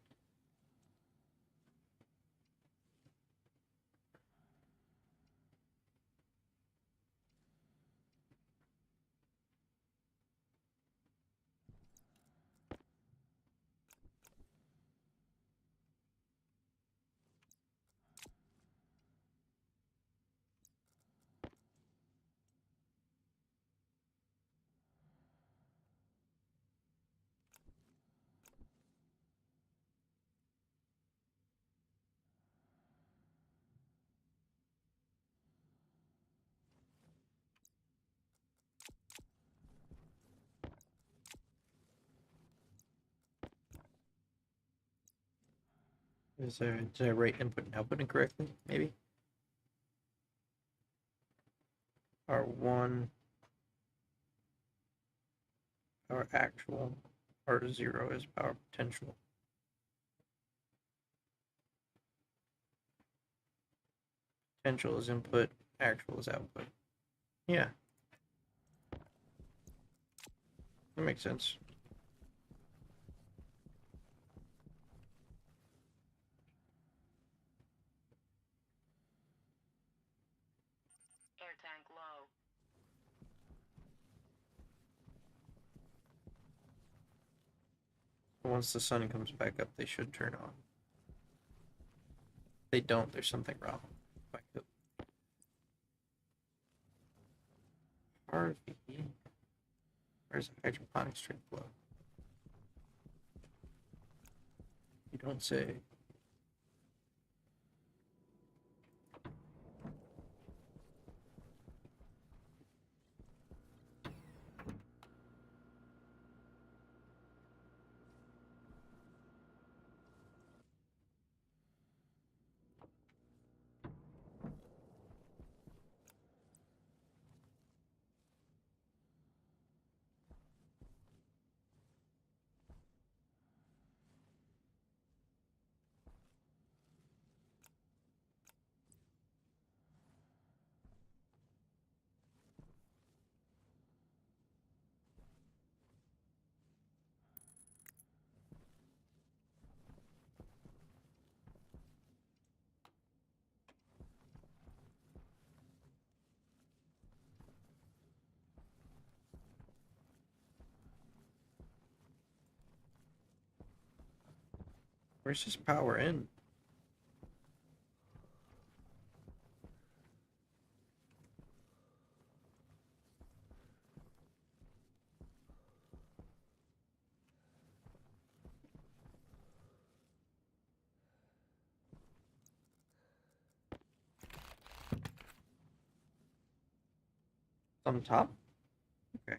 Did I write input and output incorrectly? Maybe. R1, power actual, R0 is power potential. Potential is input, actual is output. Yeah. That makes sense. Air tank low. Once the sun comes back up, they should turn on. If they don't, there's something wrong. Harvey. Where's a hydroponic strip flow? You don't say. Where's this power in? On top? Okay.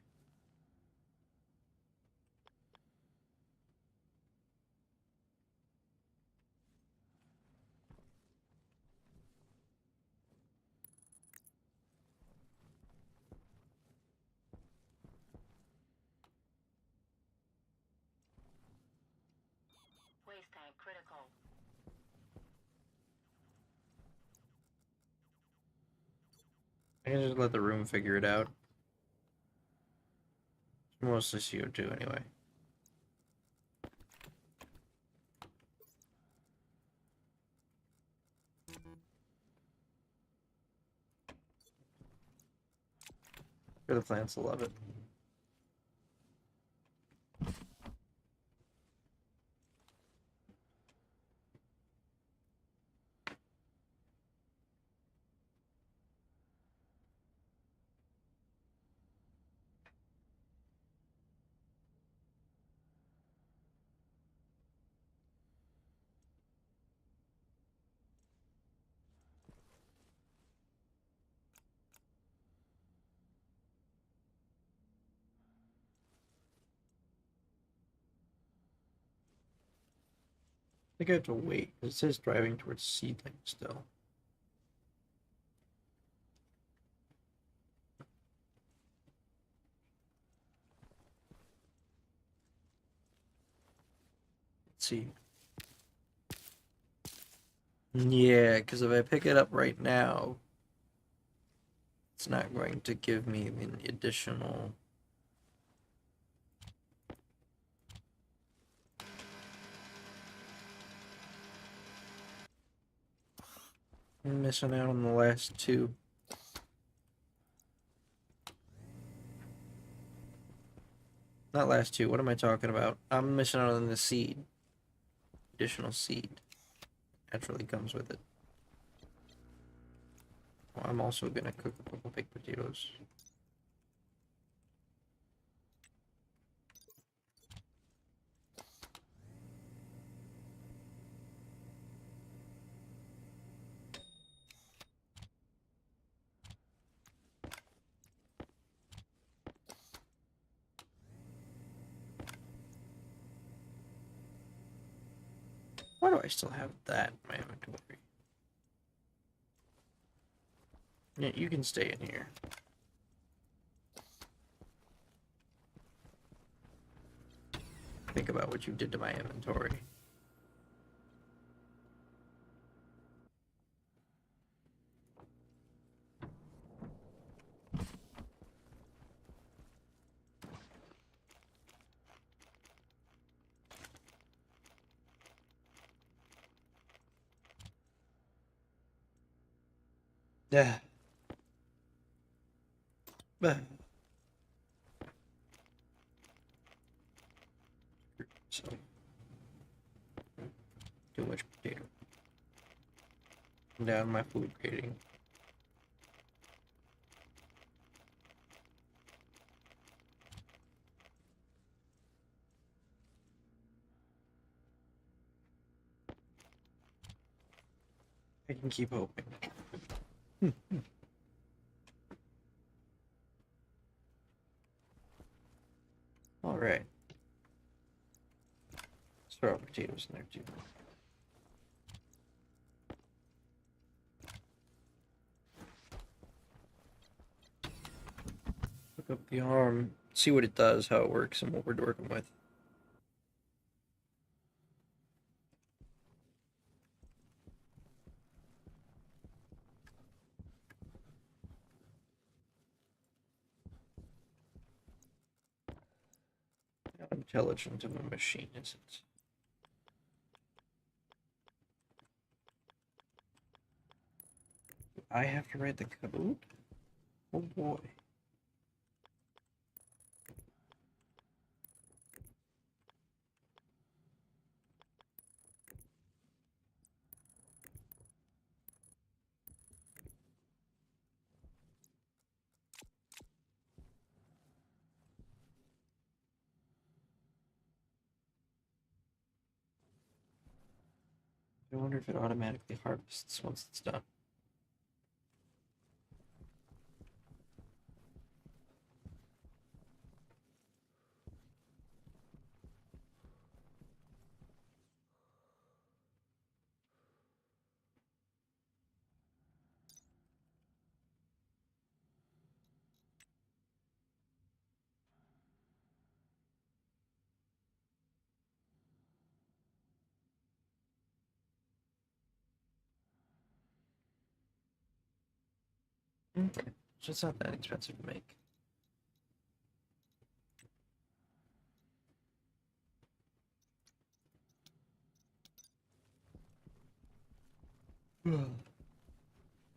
can just let the room figure it out. It's mostly CO2 anyway. For the plants will love it. I think I have to wait. It says driving towards seedling still. Let's see. Yeah, because if I pick it up right now, it's not going to give me an additional. I'm missing out on the last two. Not last two. What am I talking about? I'm missing out on the seed. Additional seed. Naturally comes with it. Well, I'm also gonna cook a couple baked potatoes. Why do I still have that in my inventory? Yeah, you can stay in here. Think about what you did to my inventory. Yeah. So, too much potato. Down my food grading. I can keep hoping. All right. Let's throw potatoes in there too. Look up the arm, see what it does, how it works, and what we're working with. How intelligent of a machine is it? I have to write the code? Oh boy. I wonder if it automatically harvests once it's done. Okay, So it's not that expensive to make.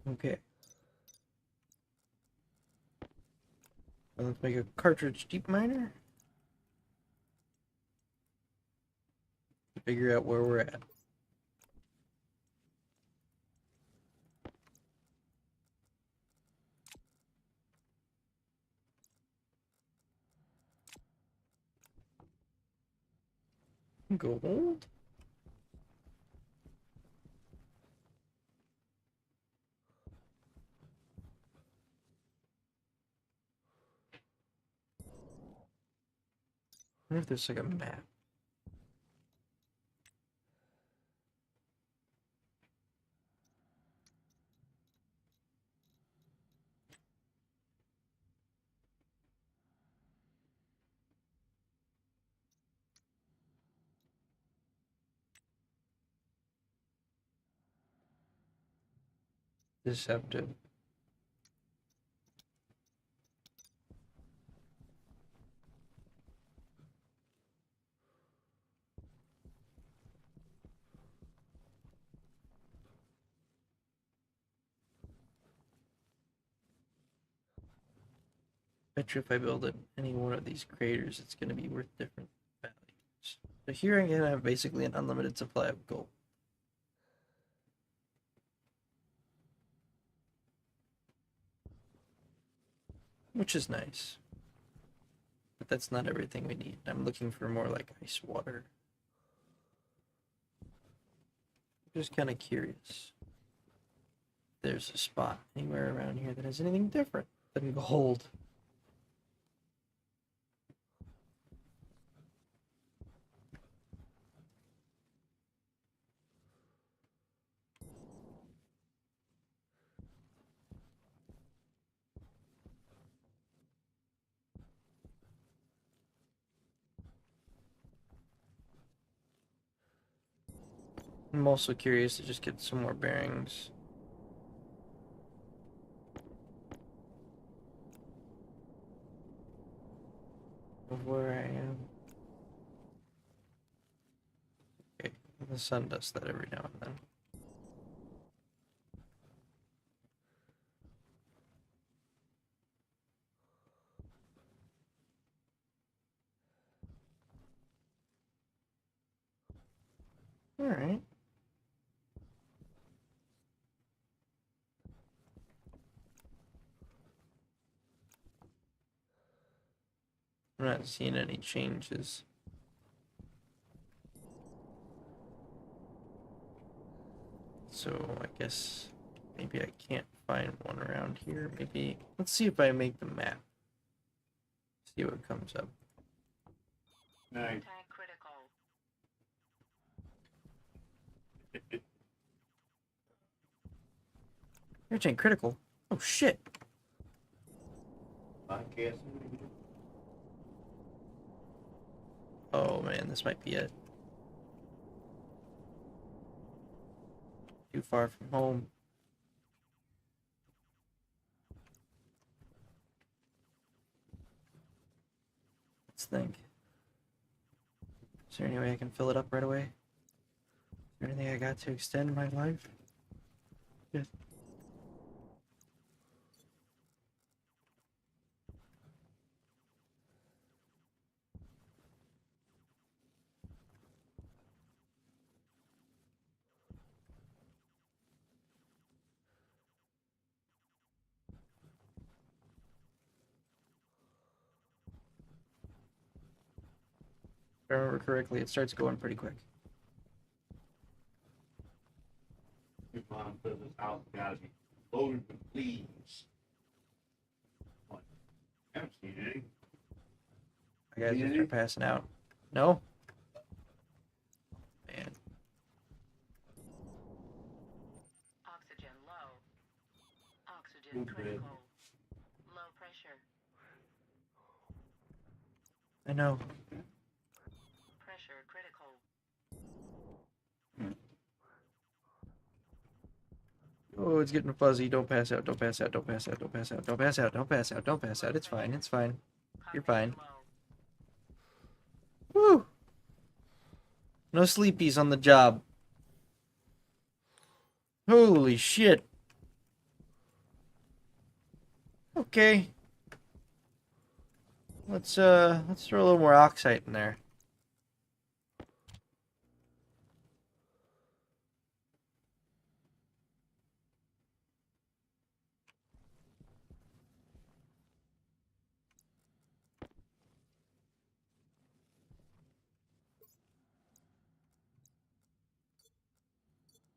Okay. Well, let's make a cartridge deep miner. Figure out where we're at. Gold. I wonder if there's like a map. Deceptive. Bet you if I build it any one of these craters, it's going to be worth different values. So here I'm going to have basically an unlimited supply of gold. Which is nice. But that's not everything we need. I'm looking for more like ice water. I'm just kind of curious. There's a spot anywhere around here that has anything different than gold. I'm also curious to just get some more bearings. Of where I am. Okay, the sun does that every now and then. Alright. I'm not seeing any changes. So I guess maybe I can't find one around here. Maybe let's see if I make the map. See what comes up. Nice. Tank critical. Air tank critical. Oh shit. Podcast. Oh man, this might be it. Too far from home. Let's think. Is there any way I can fill it up right away? Is there anything I got to extend my life? Yeah. If I remember correctly, it starts going pretty quick. Your mom says this house gotta be loaded with leaves. What? I haven't seen any. I guys just Really? start passing out. No? Man. Oxygen low. Oxygen Okay. critical. Low pressure. I know. Pressure critical. Oh, Oh, it's getting fuzzy. Don't pass out. Don't pass out. Don't pass out. Don't pass out. Don't pass out. Don't pass out. Don't pass out. It's fine. It's fine. You're fine. Low. Woo! No sleepies on the job. Holy shit. Okay. Let's throw a little more oxide in there.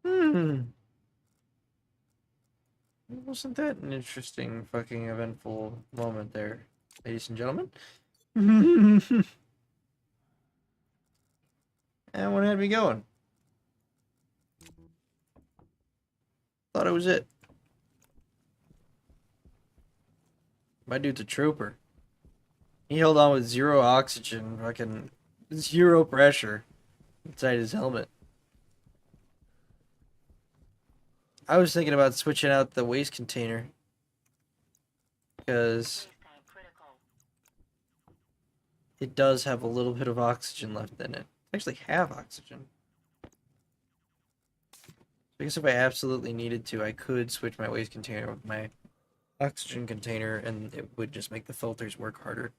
Hmm. Wasn't that an interesting fucking eventful moment there, ladies and gentlemen? And what had me going? Thought it was it. My dude's a trooper. He held on with 0 oxygen, fucking 0 pressure inside his helmet. I was thinking about switching out the waste container because Space tank critical. it does have a little bit of oxygen left in it. I actually have oxygen. I guess if I absolutely needed to, I could switch my waste container with my oxygen container, and it would just make the filters work harder.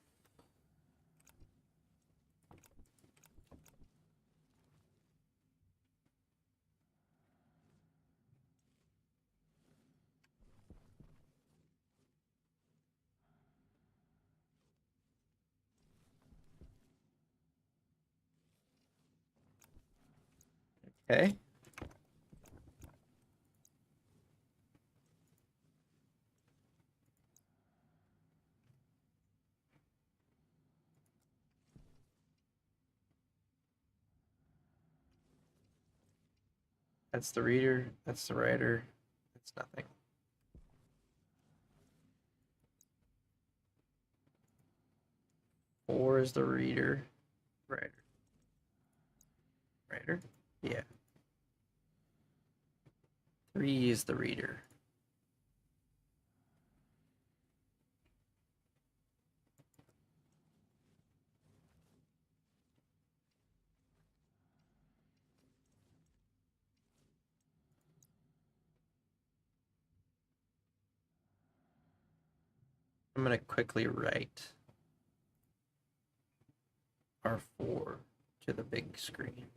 Okay. That's the reader. That's the writer. That's nothing. Four is the reader. Writer. Writer? Yeah. 3 is the reader. I'm gonna quickly write R4 to the big screen.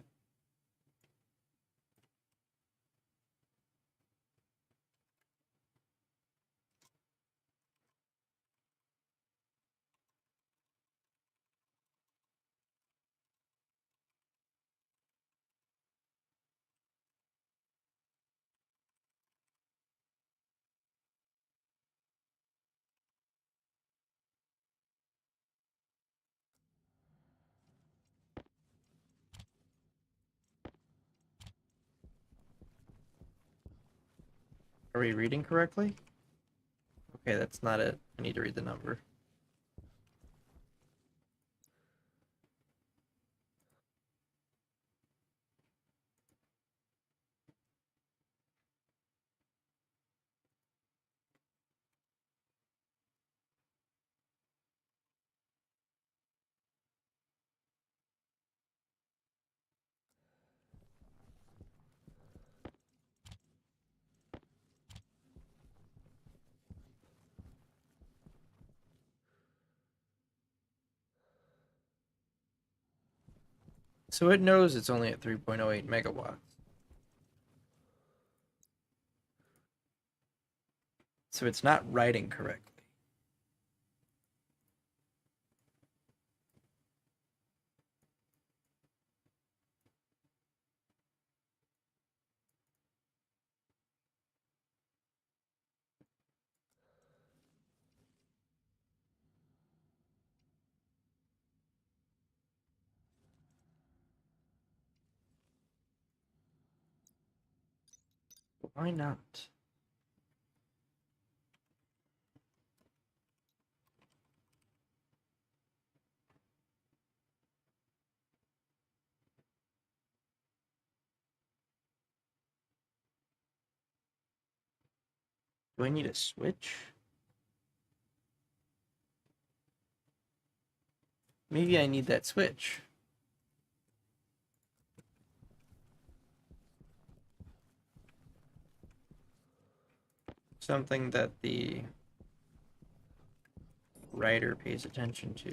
Are we reading correctly? Okay, that's not it. I need to read the number. So it knows it's only at 3.08 megawatts. So it's not writing correctly. Why not? Do I need a switch? Maybe I need that switch. Something that the writer pays attention to.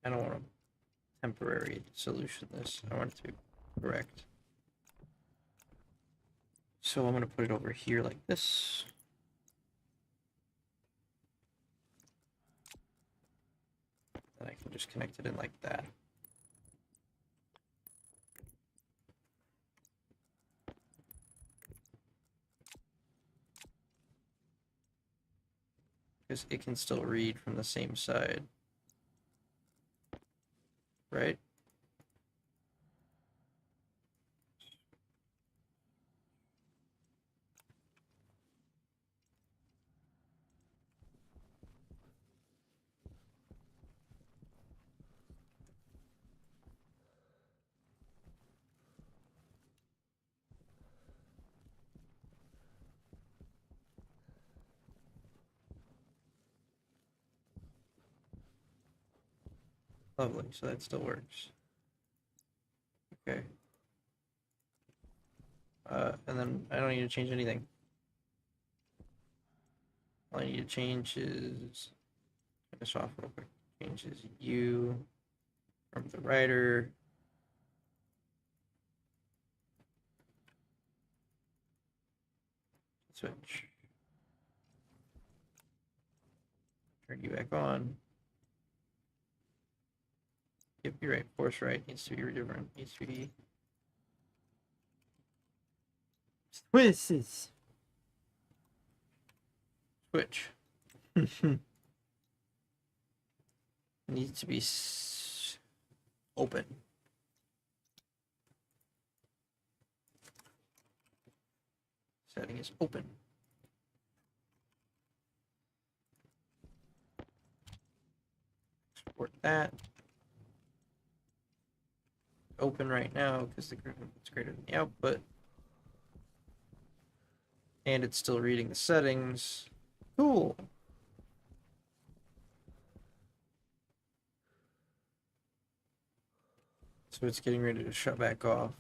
I don't want to temporary solution this. I want it to be correct. So I'm going to put it over here like this. Then I can just connect it in like that. Because it can still read from the same side. Right? Lovely, so that still works. Okay. And then I don't need to change anything. All I need to change is turn this off real quick. Changes U from the writer. Switch. Turn you back on. Yep, you're right. Force right needs to be different. Needs to be switches. Switch. Needs to be open. Setting is open. Export that. Open right now because the it's greater than the output. And it's still reading the settings. Cool. So it's getting ready to shut back off.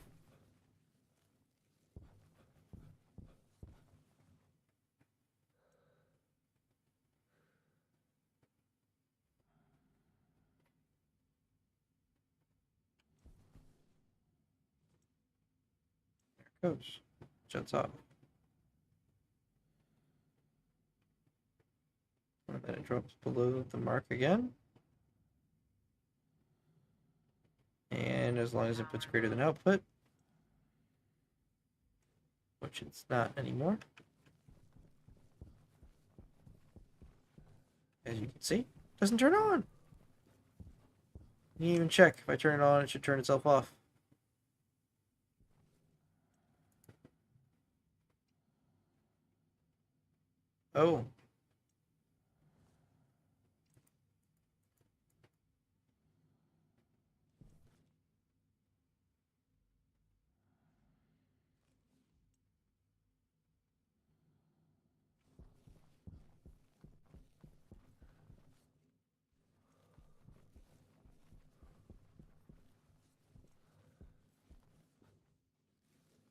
There it goes. Shuts off. And then it drops below the mark again. And as long as input's greater than output, which it's not anymore, as you can see, doesn't turn on. You can even check. If I turn it on, it should turn itself off. Oh.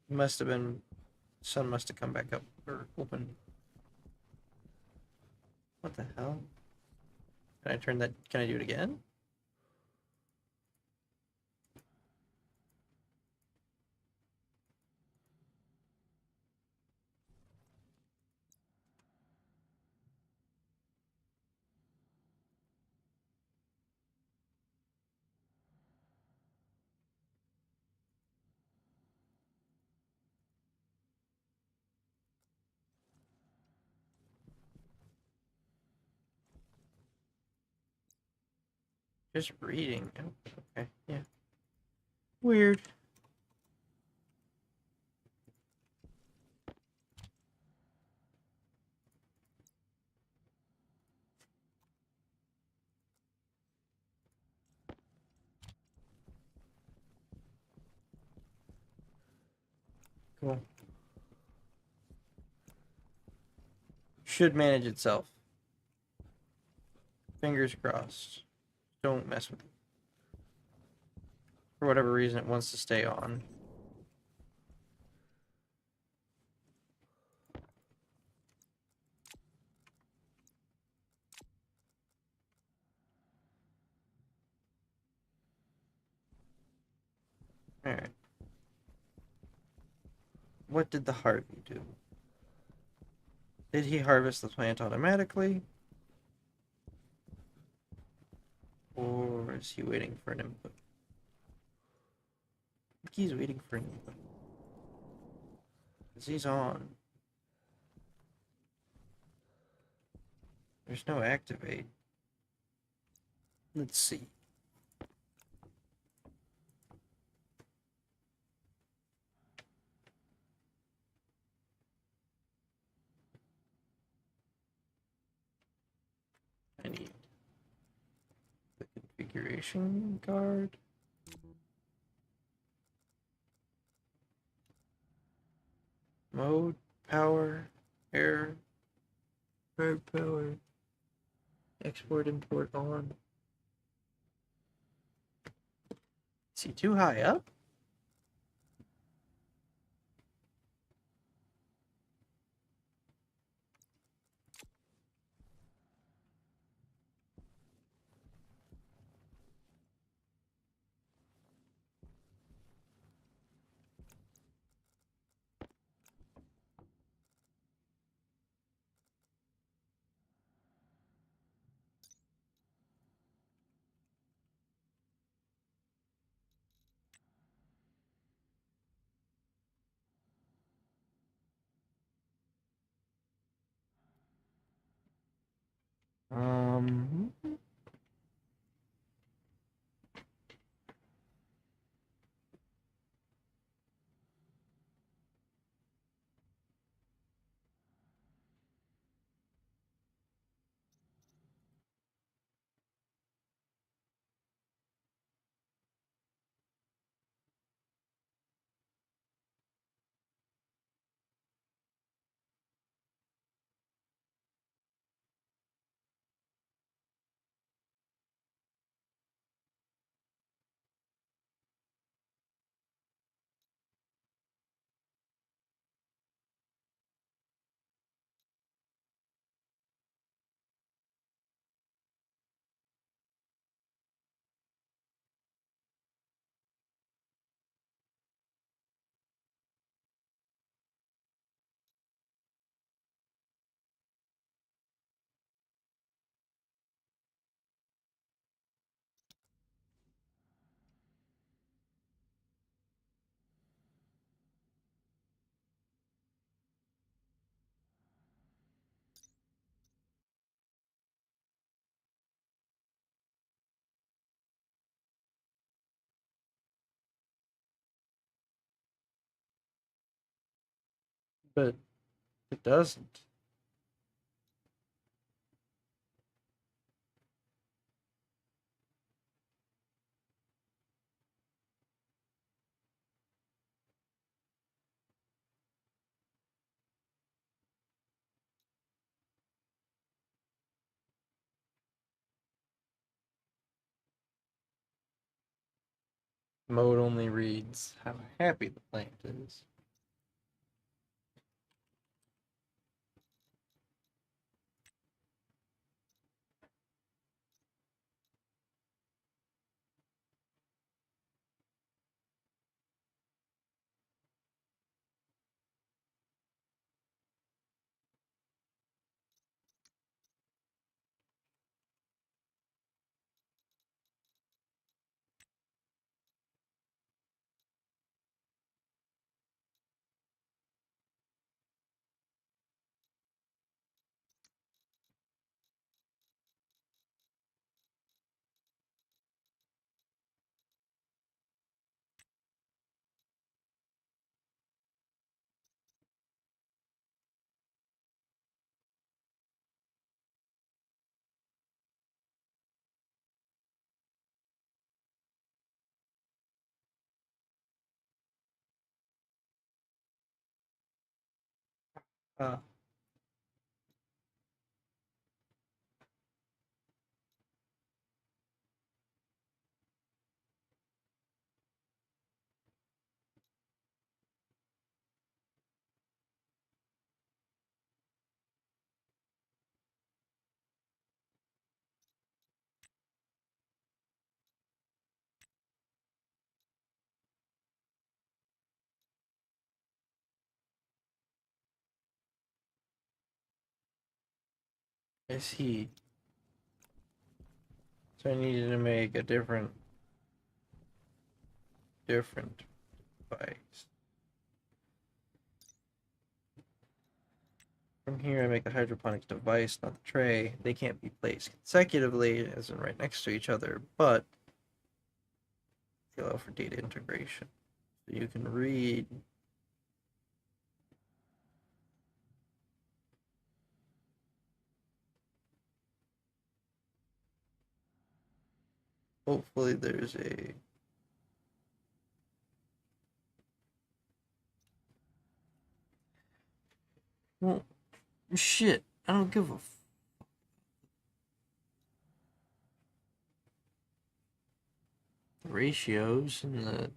Must have been, sun must have come back up or open. What the hell? Can I turn that? Can I do it again? Just reading. Oh, okay, yeah. Weird. Cool. Should manage itself. Fingers crossed. Don't mess with it. For whatever reason, it wants to stay on. Alright. What did the Harvey do? Did he harvest the plant automatically? Or is he waiting for an input? I think he's waiting for an input. Because he's on. There's no activate. Let's see. I need the configuration card. Mode, power, air, power, export, import on. Is he too high up? Um, but it doesn't. Mode only reads how happy the plant is. Uh, I see. So I needed to make a different device. From here, I make the hydroponics device, not the tray. They can't be placed consecutively, as in right next to each other, but they allow for data integration. So you can read. Hopefully, there's a. Well, shit. I don't give a. The ratios and the.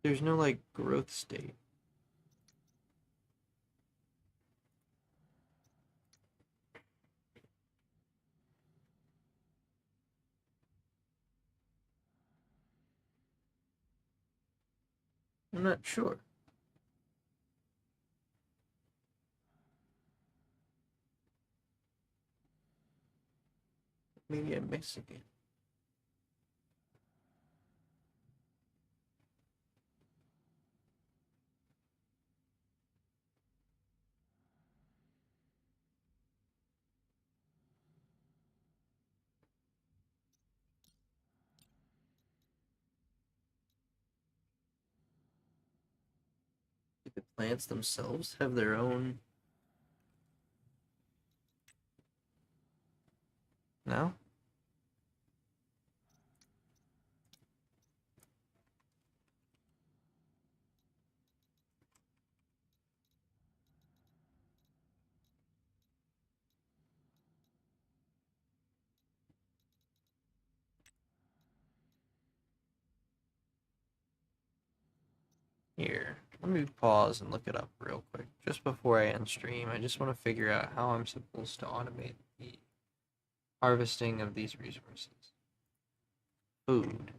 There's no like growth state. I'm not sure. Maybe I'm missing it. Do the plants themselves have their own? No? Here, let me pause and look it up real quick. Just before I end stream, I just want to figure out how I'm supposed to automate the harvesting of these resources. Food.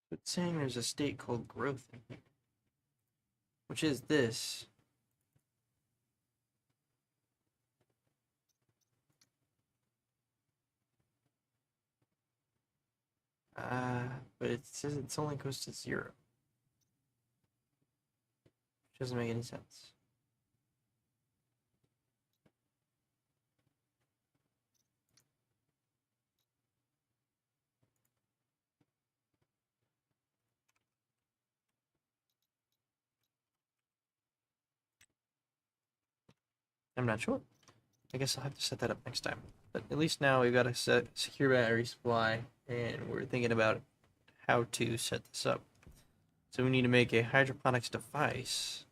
It's saying there's a state called growth in here, which is this. But it says it's only goes to 0. Which doesn't make any sense. I'm not sure. I guess I'll have to set that up next time. But at least now we've got a secure battery supply, and we're thinking about how to set this up. So we need to make a hydroponics device,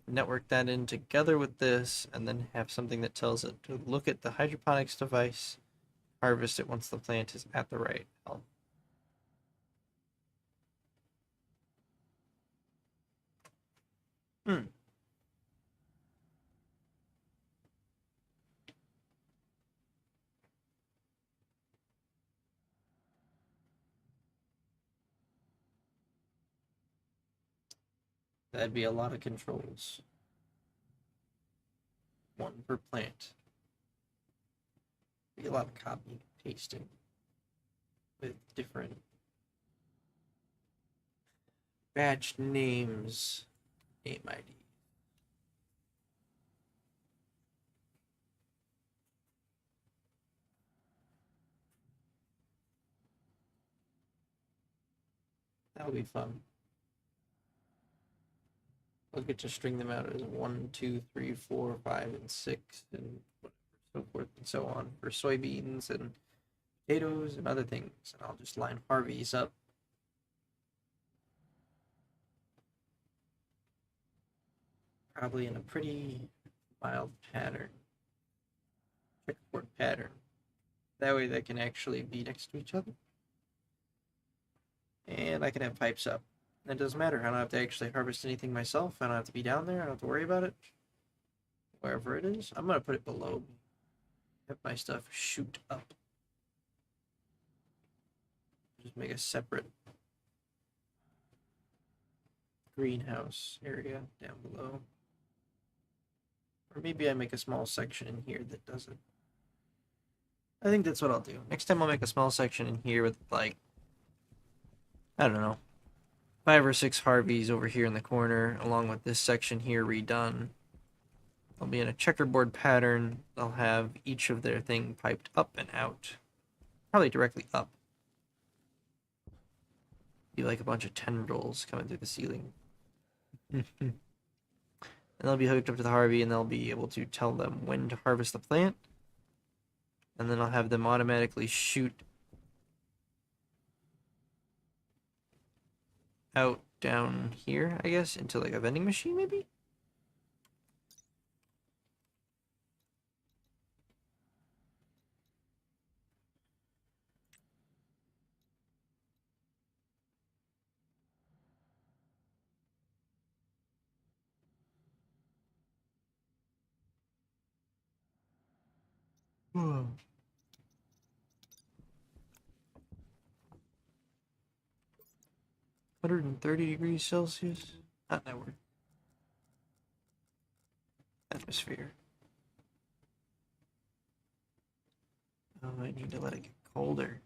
network that in together with this, and then have something that tells it to look at the hydroponics device, harvest it once the plant is at the right health. That'd be a lot of controls. One per plant. Be a lot of copying, pasting with different batch names, name ID. That'll be fun. I'll get to string them out as 1, 2, 3, 4, 5, and 6, and so forth and so on for soybeans and potatoes and other things. And I'll just line Harvey's up. Probably in a pretty mild pattern. Checkerboard pattern. That way they can actually be next to each other. And I can have pipes up. It doesn't matter. I don't have to actually harvest anything myself. I don't have to be down there. I don't have to worry about it. Wherever it is. I'm going to put it below me. Have my stuff shoot up. Just make a separate greenhouse area down below. Or maybe I make a small section in here that does it. I think that's what I'll do. Next time I'll make a small section in here with, like, I don't know, 5 or 6 Harveys over here in the corner, along with this section here redone. I'll be in a checkerboard pattern. They'll have each of their thing piped up and out. Probably directly up. Be like a bunch of tendrils coming through the ceiling. And they'll be hooked up to the Harvey, and they'll be able to tell them when to harvest the plant. And then I'll have them automatically shoot out down here, I guess, into like a vending machine, maybe? Whoa. 130 degrees Celsius? Not that word. Atmosphere. Oh, I need to let it get colder.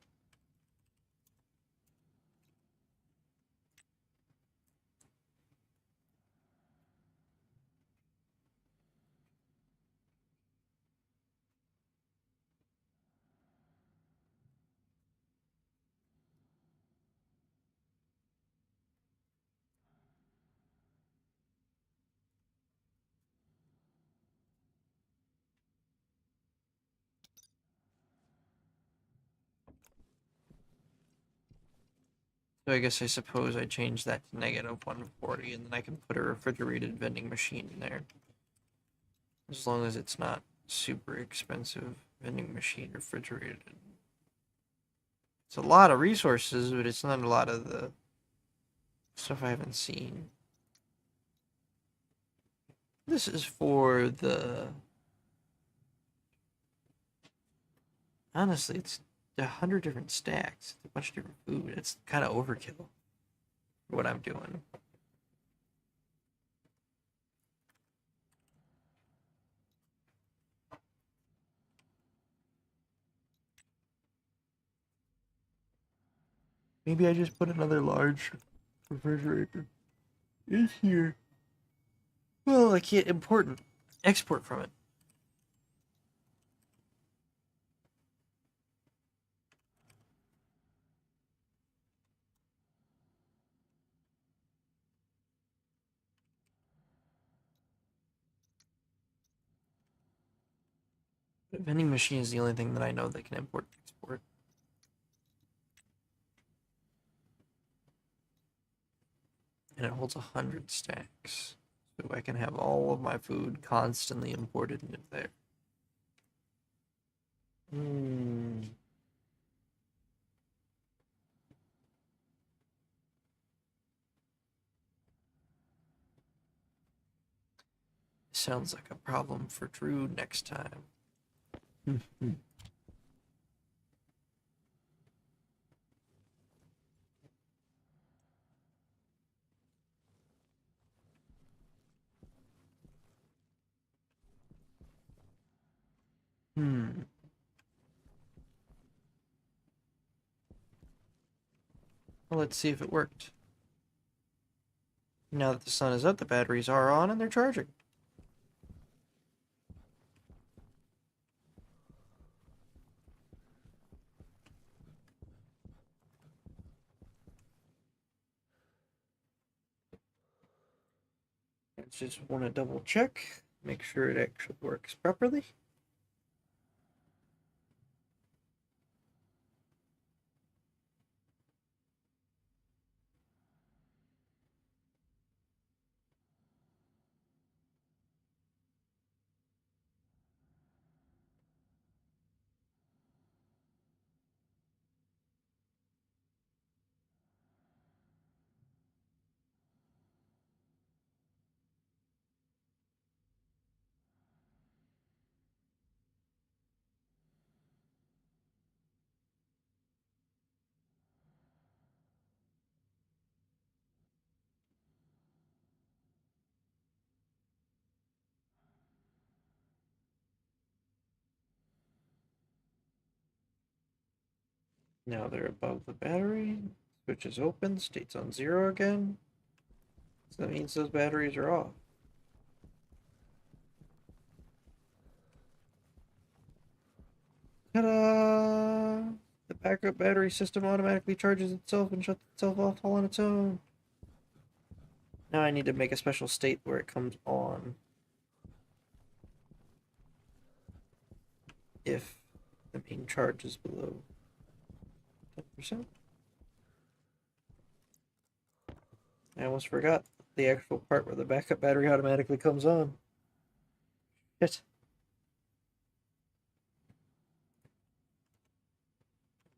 So I guess I suppose I change that to negative 140, and then I can put a refrigerated vending machine in there. As long as it's not super expensive vending machine refrigerated. It's a lot of resources, but it's not a lot of the stuff I haven't seen. This is for the... Honestly, it's 100 different stacks. It's a bunch of different food. It's kind of overkill for what I'm doing. Maybe I just put another large refrigerator in here. Well, I can't export from it. The vending machine is the only thing that I know that can import and export. And it holds 100 stacks. So I can have all of my food constantly imported into there. Sounds like a problem for Drew next time. Well, let's see if it worked. Now that the sun is up, the batteries are on and they're charging. I just want to double check, make sure it actually works properly. Now they're above the battery. Switch is open, state's on 0 again. So that means those batteries are off. Ta-da! The backup battery system automatically charges itself and shuts itself off all on its own. Now I need to make a special state where it comes on. If the main charge is below 10%. I almost forgot the actual part where the backup battery automatically comes on. Shit.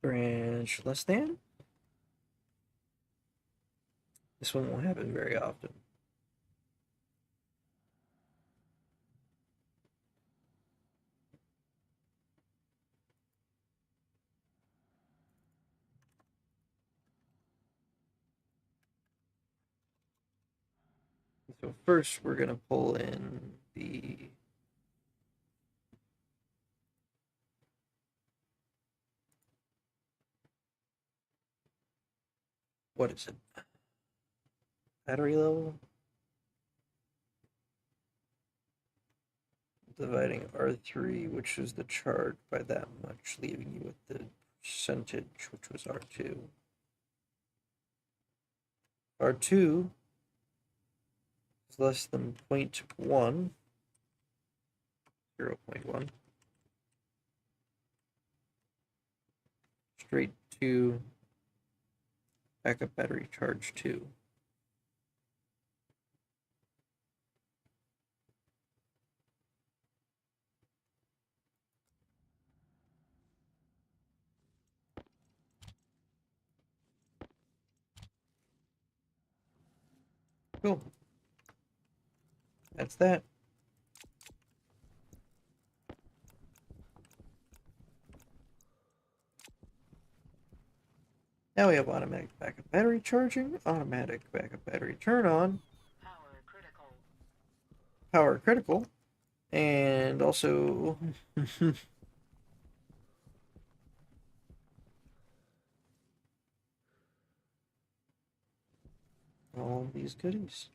Branch less than. This one won't happen very often. So first we're gonna pull in the what is it? Battery level? Dividing R3, which is the charge, by that much, leaving you with the percentage, which was R2. R2 is less than 0.1, 0.1. Straight to backup battery charge 2. Cool. That's that. Now we have automatic backup battery charging, automatic backup battery turn on, Power critical. power critical, and also all these goodies.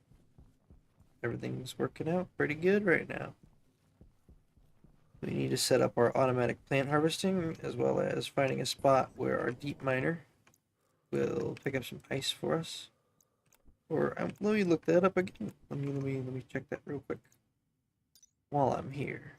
Everything's working out pretty good right now. We need to set up our automatic plant harvesting, as well as finding a spot where our deep miner will pick up some ice for us. Or let me look that up again. Let me check that real quick while I'm here.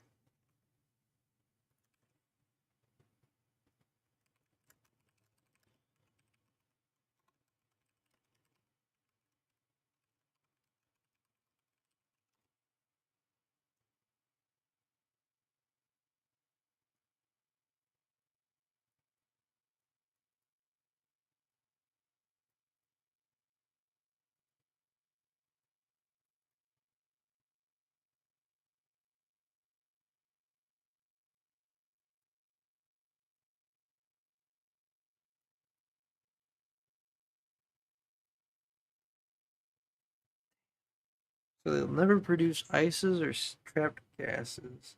So they'll never produce ices or trapped gases.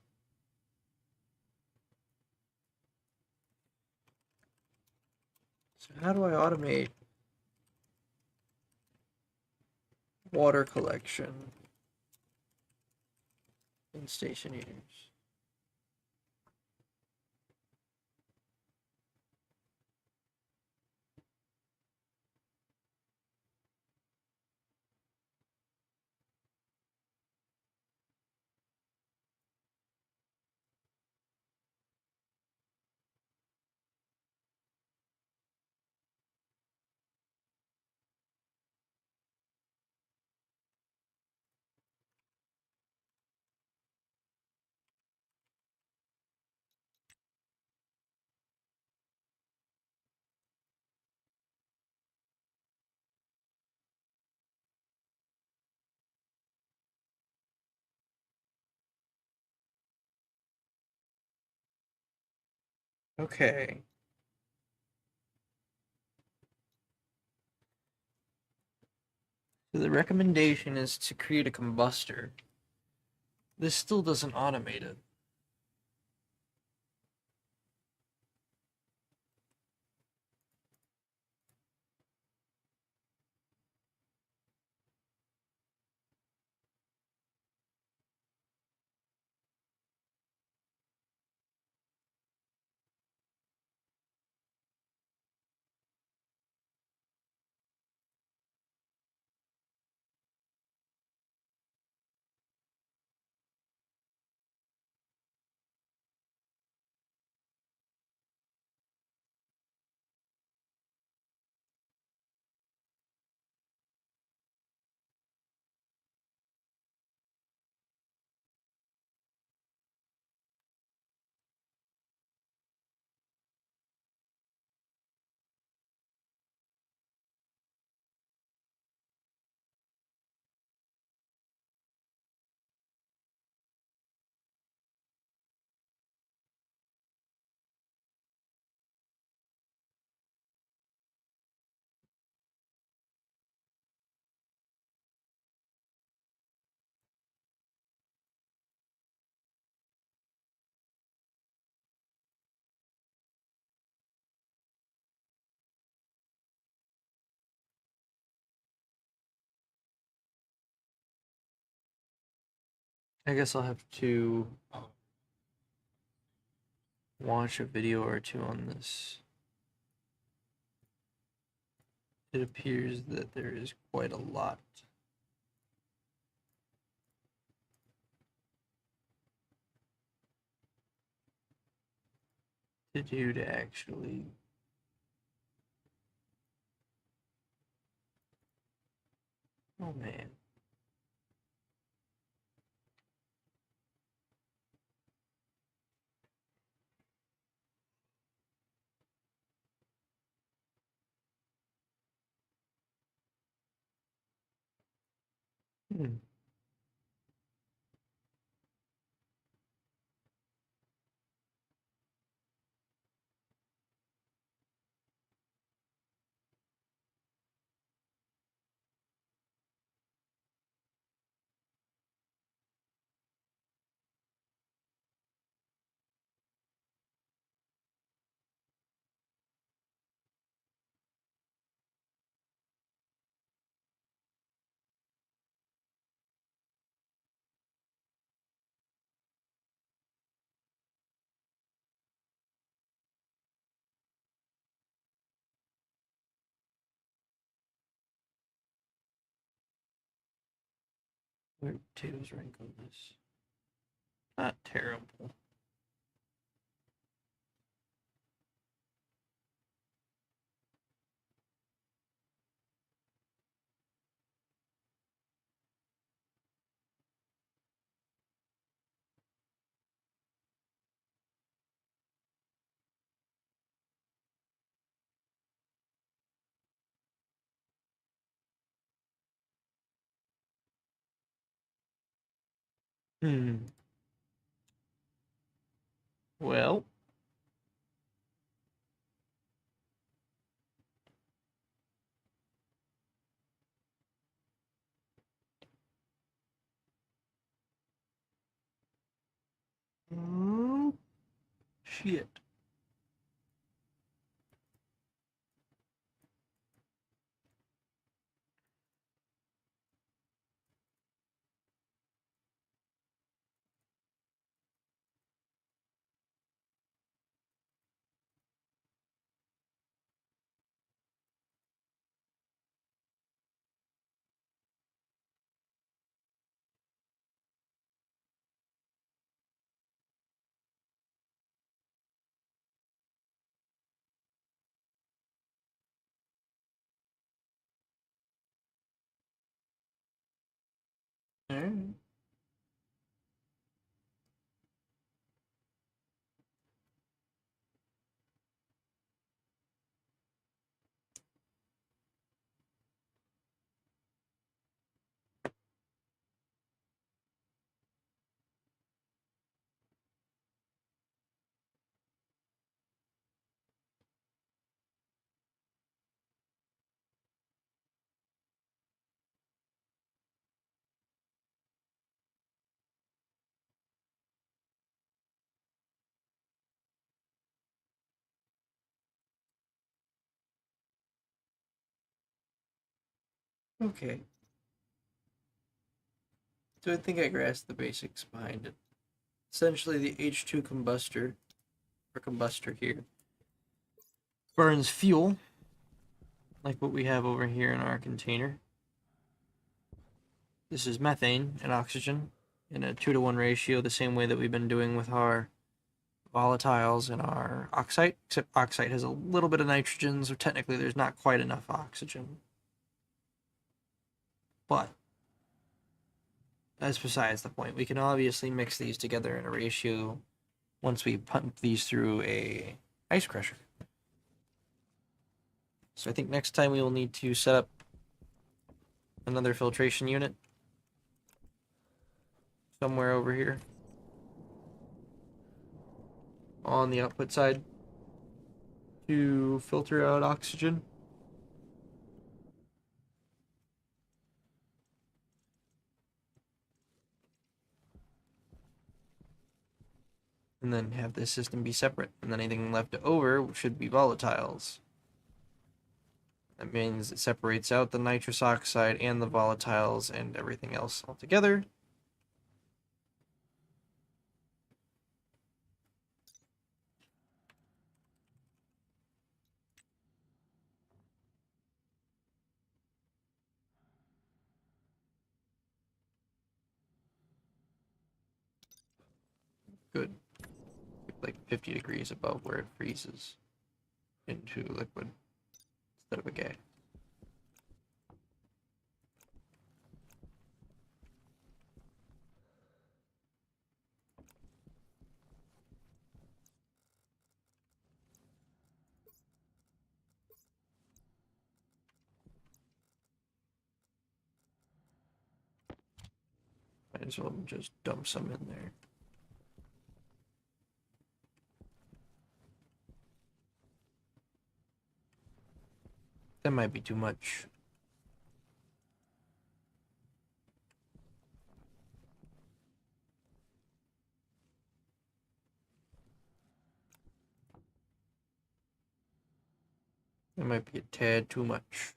So how do I automate water collection in Stationeers? Okay. So the recommendation is to create a combustor. This still doesn't automate it. I guess I'll have to watch a video or two on this. It appears that there is quite a lot to do to actually oh man. Hmm. Where do potatoes rank on this? Not terrible. Hmm. Well, Shit. Alright. Okay. So I think I grasped the basics behind it. Essentially, the H2 combustor here, burns fuel, like what we have over here in our container. This is methane and oxygen in a 2-to-1 ratio, the same way that we've been doing with our volatiles and our oxide, except oxide has a little bit of nitrogen, so technically there's not quite enough oxygen. But that's besides the point. We can obviously mix these together in a ratio once we pump these through a ice crusher. So I think next time we will need to set up another filtration unit somewhere over here on the output side to filter out oxygen. And then have this system be separate. And then anything left over should be volatiles. That means it separates out the nitrous oxide and the volatiles and everything else altogether. Good. Like 50 degrees above where it freezes into liquid instead of a gas. Might as well just dump some in there. That might be too much. That might be a tad too much.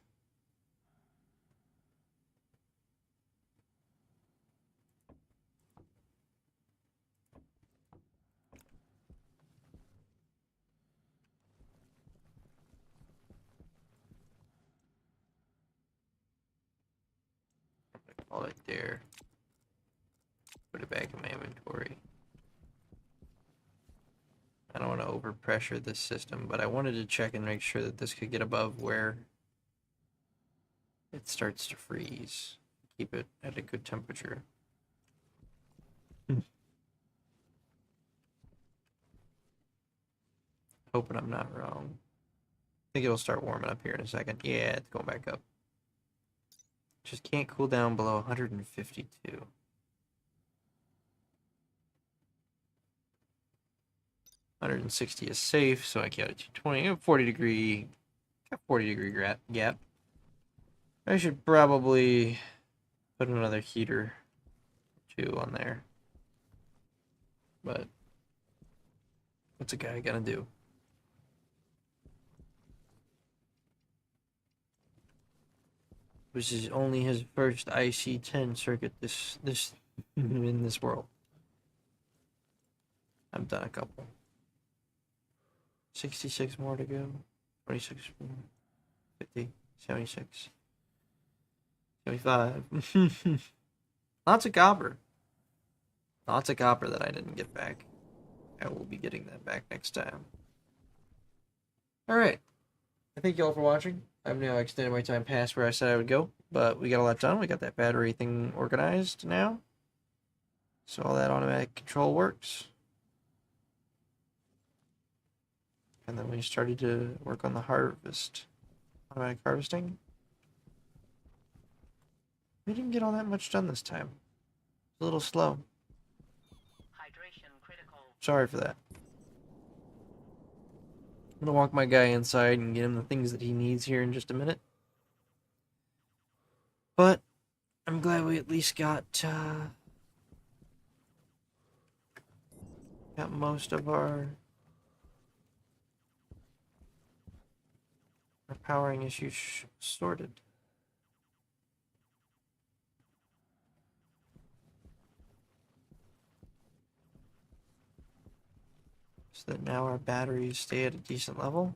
Call it there. Put it back in my inventory. I don't want to overpressure this system, but I wanted to check and make sure that this could get above where it starts to freeze. Keep it at a good temperature. Hoping I'm not wrong. I think it'll start warming up here in a second. Yeah, it's going back up. Just can't cool down below 152. 160 is safe, so I count it 220. 40 degree, got 40 degree gap. I should probably put another heater or two on there, but What's a guy gonna do? Which is only his first IC-10 circuit this in this world. I've done a couple. 66 more to go. 26 more. 50. 76. 75. Lots of copper. Lots of copper that I didn't get back. I will be getting that back next time. Alright. I thank you all for watching. I've now extended my time past where I said I would go, but we got a lot done. We got that battery thing organized now. So all that automatic control works. And then we started to work on the harvest. Automatic harvesting. We didn't get all that much done this time. It's a little slow. Hydration critical. Sorry for that. I'm gonna walk my guy inside and get him the things that he needs here in just a minute. But I'm glad we at least got most of our powering issues sorted. So that now our batteries stay at a decent level.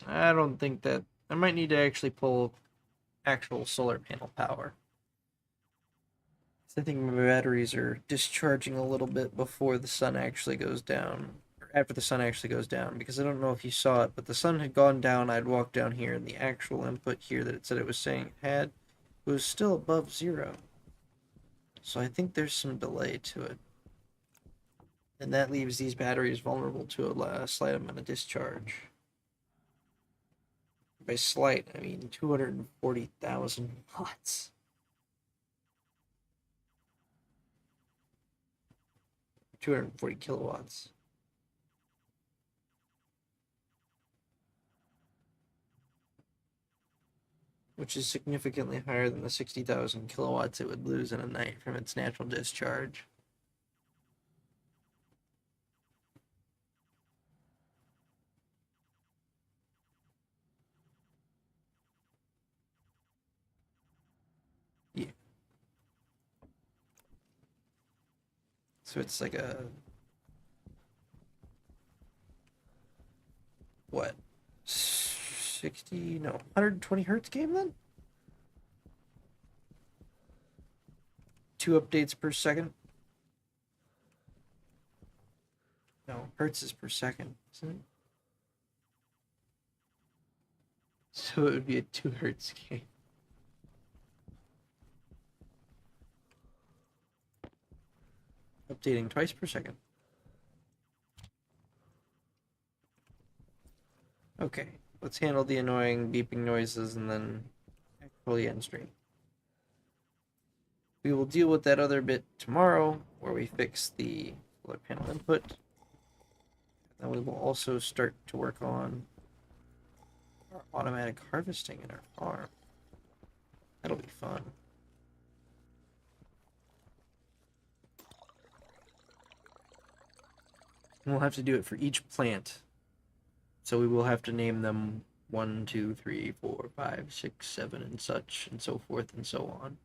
I don't think that I might need to actually pull actual solar panel power. I think my batteries are discharging a little bit before the sun actually goes down, or after the sun actually goes down, because I don't know if you saw it, but the sun had gone down. I'd walked down here, and the actual input here that it said it was saying it had was still above 0. So I think there's some delay to it. And that leaves these batteries vulnerable to a slight amount of discharge. By slight, I mean 240,000 watts. .240 kilowatts. Which is significantly higher than the 60,000 kilowatts it would lose in a night from its natural discharge. Yeah. So it's like a... what? 60... no, 120 hertz game then? 2 updates per second? No, hertz is per second, isn't it? So it would be a 2 hertz game. Updating twice per second. Okay, let's handle the annoying beeping noises and then actually end stream. We will deal with that other bit tomorrow, where we fix the solar panel input. And we will also start to work on our automatic harvesting in our farm. That'll be fun. And we'll have to do it for each plant. So we will have to name them 1, 2, 3, 4, 5, 6, 7, and such, and so forth and so on.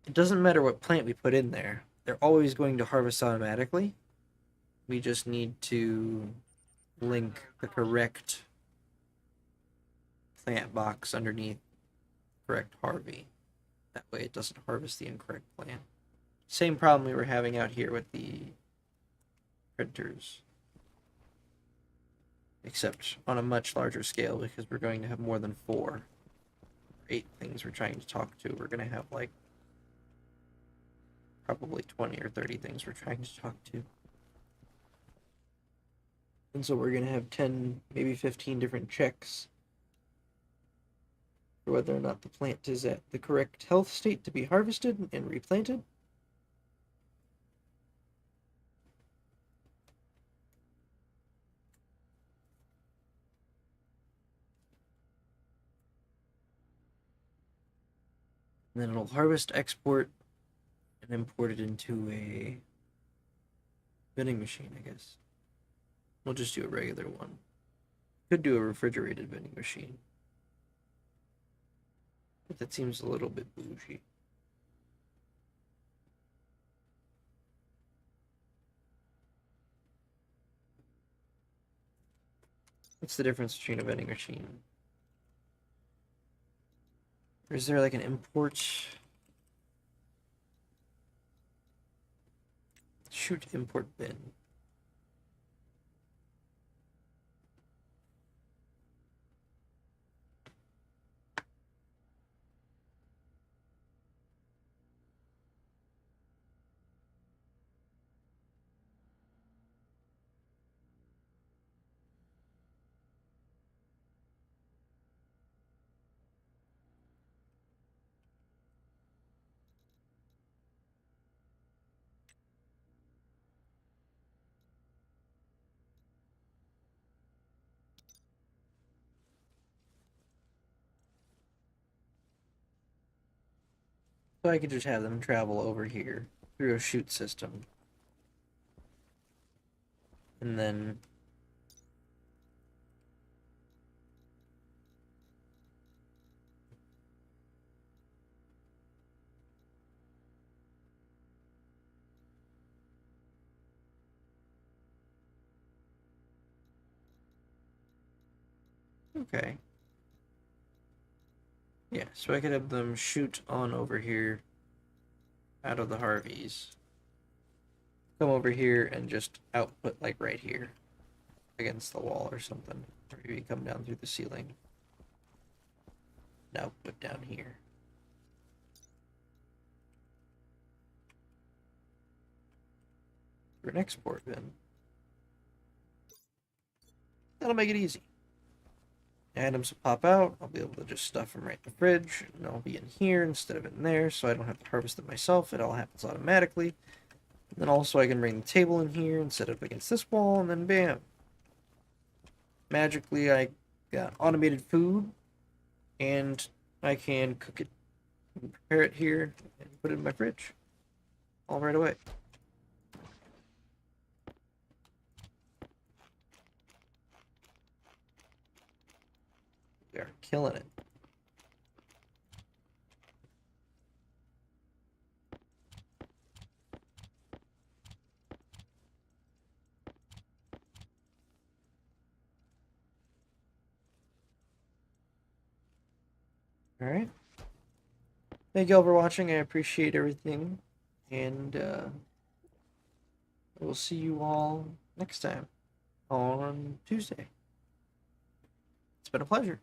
It doesn't matter what plant we put in there. They're always going to harvest automatically. We just need to link the correct plant box underneath the correct Harvey. That way it doesn't harvest the incorrect plant. Same problem we were having out here with the printers. Except on a much larger scale, because we're going to have more than 4. 8 things we're trying to talk to, we're gonna have like probably 20 or 30 things we're trying to talk to. And so we're gonna have 10, maybe 15 different checks for whether or not the plant is at the correct health state to be harvested and replanted. And then it'll harvest, export, and import it into a vending machine, I guess. We'll just do a regular one. Could do a refrigerated vending machine. But that seems a little bit bougie. What's the difference between a vending machine? Or is there like an import? Shoot, import bin. So I could just have them travel over here through a chute system. And then okay. Yeah, so I could have them shoot on over here out of the Harveys. Come over here and just output like right here against the wall or something. Or maybe come down through the ceiling. And output down here. For an export bin. That'll make it easy. Items will pop out. I'll be able to just stuff them right in the fridge. And they'll be in here instead of in there, so I don't have to harvest them myself. It all happens automatically. And then also I can bring the table in here instead of against this wall, and then bam. Magically, I got automated food, and I can cook it and prepare it here and put it in my fridge. All right away. We are killing it. All right. Thank you all for watching. I appreciate everything. And we'll see you all next time on Tuesday. It's been a pleasure.